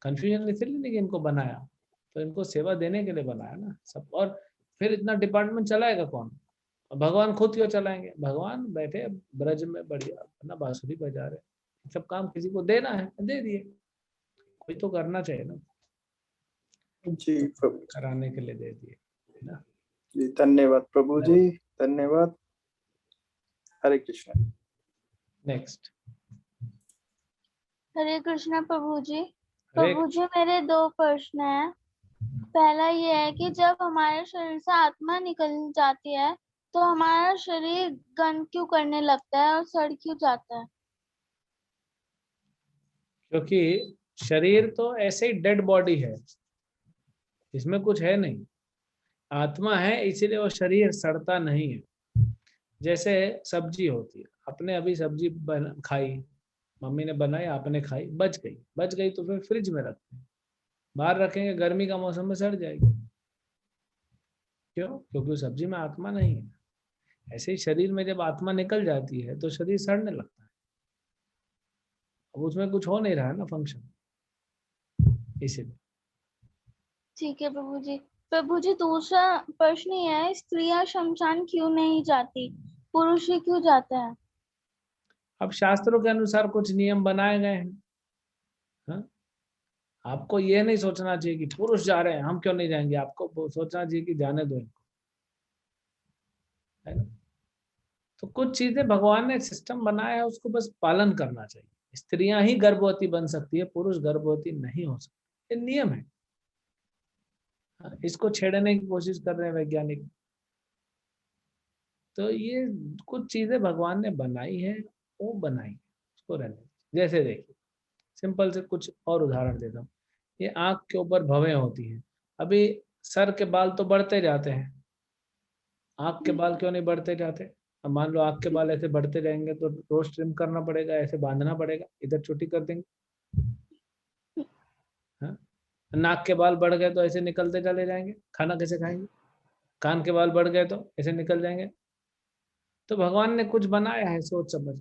कंफ्यूजन इसलिए नहीं कि इनको बनाया, तो इनको सेवा देने के लिए बनाया ना सब। और फिर इतना डिपार्टमेंट चलाएगा कौन? भगवान खुद क्यों चलाएंगे? भगवान बैठे ब्रज में बढ़िया अपना बांसुरी बजा रहे, सब काम किसी को देना है दे दिए, कोई तो करना चाहिए ना जी प्रभु, कराने के लिए दे दिए ना। जी धन्यवाद प्रभु जी, धन्यवाद। हरे कृष्ण। नेक्स्ट। हरे कृष्णा प्रभु जी। हरे प्रभु जी मेरे 2 प्रश्न हैं। पहला ये है कि जब हमारे शरीर से आत्मा निकल जाती है तो हमारा शरीर गंध क्यों करने लगता है और सड़ क्यों जाता है? क्योंकि शरीर तो ऐसे ही डेड बॉडी है, इसमें कुछ है नहीं। आत्मा है इसीलिए वो शरीर सड़ता नहीं है। जैसे सब्जी होती है, आपने अभी सब्जी खाई, मम्मी ने बनाई, आपने खाई, बच गई तो फिर फ्रिज में रखते हैं, बाहर रखेंगे गर्मी का मौसम में सड़ जाएगी। क्यों? क्योंकि उस सब्जी में आत्मा नहीं है। ऐसे ही शरीर में जब आत्मा निकल जाती है तो शरीर सड़ने लगता है, अब उसमें कुछ हो नहीं रहा है ना फंक्शन, इसीलिए। ठीक है प्रभु जी। प्रभु जी दूसरा प्रश्न ये है, स्त्रियां शमशान क्यों नहीं जाती, पुरुष ही क्यों जाता है? अब शास्त्रों के अनुसार कुछ नियम बनाए गए हैं। हाँ? आपको ये नहीं सोचना चाहिए कि पुरुष जा रहे हैं हम क्यों नहीं जाएंगे, आपको सोचना चाहिए कि जाने दो इनको, है ना। तो कुछ चीजें भगवान ने सिस्टम बनाया है, उसको बस पालन करना चाहिए। स्त्रियां ही गर्भवती बन सकती है, पुरुष गर्भवती नहीं हो सकते, ये नियम है। इसको छेड़ने की कोशिश कर रहे हैं वैज्ञानिक। तो ये कुछ चीजें भगवान ने बनाई है, वो बनाई है, उसको रहने। जैसे देखिए सिंपल से कुछ और उदाहरण देता हूँ। ये आंख के ऊपर भवें होती हैं, अभी सर के बाल तो बढ़ते जाते हैं, आंख के बाल क्यों नहीं बढ़ते जाते? अब मान लो आंख के बाल ऐसे बढ़ते जाएंगे तो रोज ट्रिम करना पड़ेगा, ऐसे बांधना पड़ेगा, इधर छोटी कर देंगे। हाँ? नाक के बाल बढ़ गए तो ऐसे निकलते चले जाएंगे, खाना कैसे खाएंगे? कान के बाल बढ़ गए तो ऐसे निकल जाएंगे। तो भगवान ने कुछ बनाया है सोच समझ,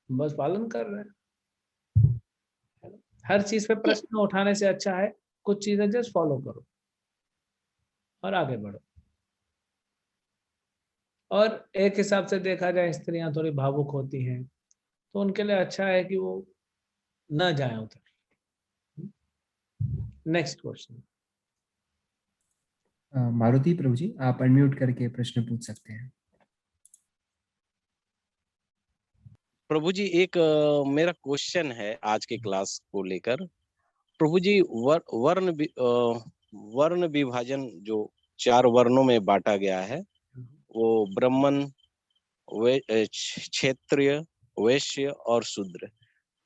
बस पालन कर रहे हैं। हर चीज पे प्रश्न उठाने से अच्छा है कुछ चीजें जस्ट फॉलो करो और आगे बढ़ो। और एक हिसाब से देखा जाए स्त्रियां थोड़ी भावुक होती हैं तो उनके लिए अच्छा है कि वो न जाए उधर। Next question. मारुति प्रभु जी आप अनम्यूट करके प्रश्न पूछ सकते हैं। प्रभु जी एक मेरा क्वेश्चन है आज के क्लास को लेकर। प्रभु जी वर्ण विभाजन जो 4 वर्णों में बांटा गया है, वो ब्राह्मण, क्षत्रिय, वैश्य और शूद्र।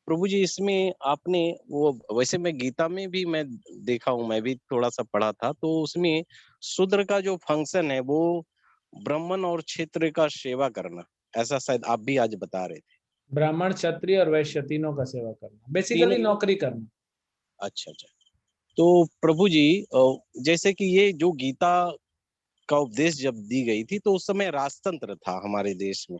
प्रभु जी इसमें आपने वो, वैसे मैं गीता में भी मैं देखा हूँ, मैं भी थोड़ा सा पढ़ा था, तो उसमें शूद्र का जो फंक्शन है वो ब्राह्मण और क्षत्रिय का सेवा करना, ऐसा शायद आप भी आज बता रहे थे। ब्राह्मण, क्षत्रिय और वैश्य तीनों का सेवा करना, बेसिकली नौकरी करना। अच्छा। तो प्रभु जी जैसे कि ये जो गीता का उपदेश जब दी गई थी तो उस समय राजतंत्र था हमारे देश में,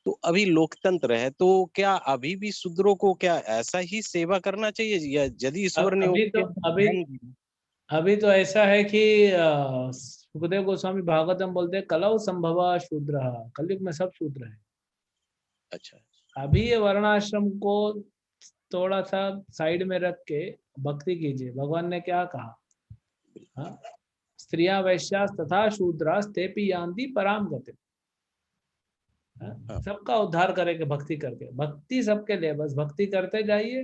तो अभी लोकतंत्र है, तो क्या अभी भी शूद्रों को क्या ऐसा ही सेवा करना चाहिए, या यदि ईश्वर ने अभी तो ऐसा है कि सुखदेव गोस्वामी भागवतम बोलते हैं कलौ संभवा शूद्र, कलयुग में सब शूद्र है। अच्छा। अभी ये वर्णाश्रम को थोड़ा सा साइड में रख के भक्ति कीजिए। भगवान ने क्या कहा? हाँ, स्त्रियां वैश्यास तथा शूद्रास तेपि यान्ति पराम गतिम। सबका उद्धार करेंगे भक्ति करके, भक्ति सबके लिए, बस भक्ति करते जाइए।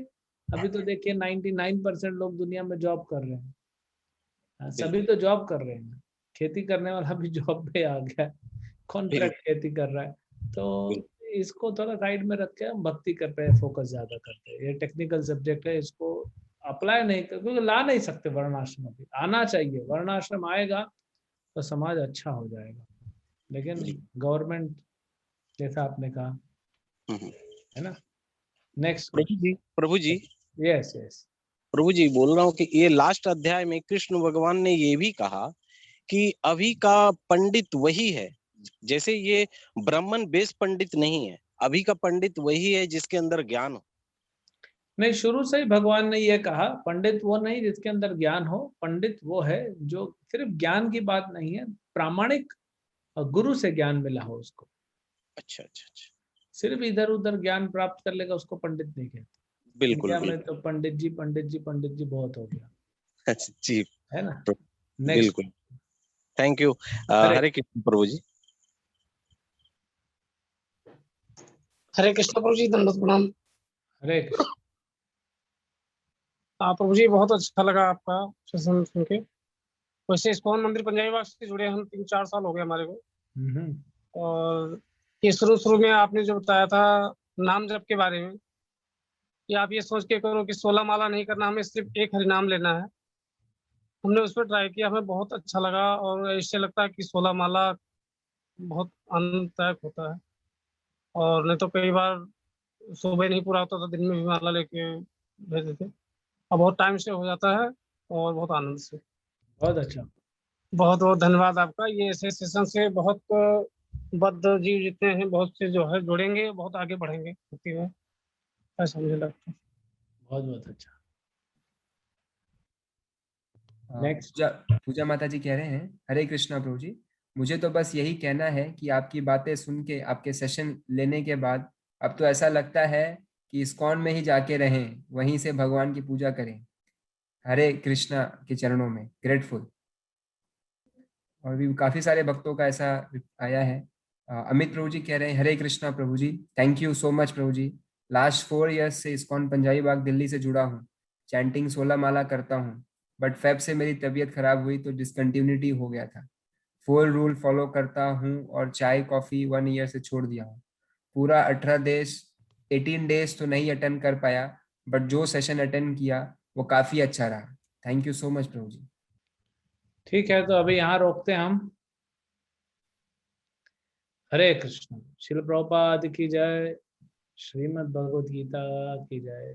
अभी तो देखिए 99% लोग दुनिया में जॉब कर रहे हैं, सभी तो जॉब कर रहे हैं, खेती करने वाला भी जॉब पे आ गया, कॉन्ट्रैक्ट खेती कर रहा है। तो इसको थोड़ा साइड में रख के हम भक्ति करते हैं, फोकस ज्यादा करते हैं। ये टेक्निकल सब्जेक्ट है, इसको अप्लाई नहीं कर, क्योंकि ला नहीं सकते वर्णाश्रम। अभी आना चाहिए, वर्णाश्रम आएगा तो समाज अच्छा हो जाएगा। लेकिन गवर्नमेंट जैसा आपने कहा है ना। नेक्स्ट प्रभु जी यस प्रभु जी बोल रहा हूँ कि ये लास्ट अध्याय में कृष्ण भगवान ने ये भी कहा कि अभी का पंडित वही है, जैसे ये ब्राह्मण बेस पंडित नहीं है, अभी का पंडित वही है जिसके अंदर ज्ञान हो। नहीं, शुरू से ही भगवान ने ये कहा पंडित वो नहीं जिसके अंदर ज्ञान हो, पंडित वो है जो सिर्फ ज्ञान की बात नहीं है, प्रामाणिक गुरु से ज्ञान मिला हो उसको। अच्छा। सिर्फ इधर उधर ज्ञान प्राप्त कर लेगा उसको पंडित नहीं कहते। बिल्कुल, इंडिया में तो पंडित जी बहुत हो गया जी, है ना। बिल्कुल, थैंक यू। हरे कृष्ण प्रभु जी। हरे कृष्ण प्रभु जी, दंडवत प्रणाम। हरे कृष्ण। प्रभु जी बहुत अच्छा लगा आपका सेशन सुन के। वैसे इस्कॉन मंदिर पंजाबी बाग से जुड़े हम 3-4 साल हो गए हमारे को। और ये शुरू में आपने जो बताया था नाम जप के बारे में, कि आप ये सोच के करो कि 16 माला नहीं करना, हमें सिर्फ एक हरिनाम लेना है। हमने उस पर ट्राई किया, हमें बहुत अच्छा लगा और इससे लगता है कि 16 माला बहुत आनंददायक होता है। और नहीं तो कई बार सुबह नहीं पूरा होता था, दिन में भी माला लेके भेज देते। अब बहुत टाइम से हो जाता है और बहुत आनंद से। बहुत अच्छा। बहुत बहुत धन्यवाद आपका। ये ऐसे सेशन से बहुत बद्ध जीव जितने हैं, बहुत से जो है जुड़ेंगे, बहुत आगे बढ़ेंगे भक्ति में, ऐसा मुझे लगता है। बहुत बहुत अच्छा। नेक्स्ट पूजा माता जी कह रहे हैं, हरे कृष्णा प्रभु जी, मुझे तो बस यही कहना है कि आपकी बातें सुन के, आपके सेशन लेने के बाद अब तो ऐसा लगता है कि इस्कॉन में ही जाके रहें, वहीं से भगवान की पूजा करें। हरे कृष्णा के चरणों में ग्रेटफुल। और भी काफी सारे भक्तों का ऐसा आया है। अमित प्रभु जी कह रहे हैं, Hare Krishna Prabhu ji, thank you so much Prabhu ji. Last 4 years से इस्कॉन पंजाबी बाग दिल्ली से जुड़ा हूँ, चैंटिंग 16 माला करता हूँ, बट फेब से मेरी तबीयत खराब हुई तो डिसकंटिन्यूटी हो गया था। 4 रूल फॉलो करता हूँ और चाय कॉफी 1 ईयर से छोड़ दिया हूँ। पूरा 18 डेज तो नहीं अटेंड कर पाया, बट जो सेशन अटेंड किया वो काफी अच्छा रहा। Thank you so much Prabhu जी। ठीक है, तो अभी यहाँ रोकते हैं हम। हरे कृष्ण। श्रील प्रभुपाद की जय। श्रीमद् भगवद गीता की जय।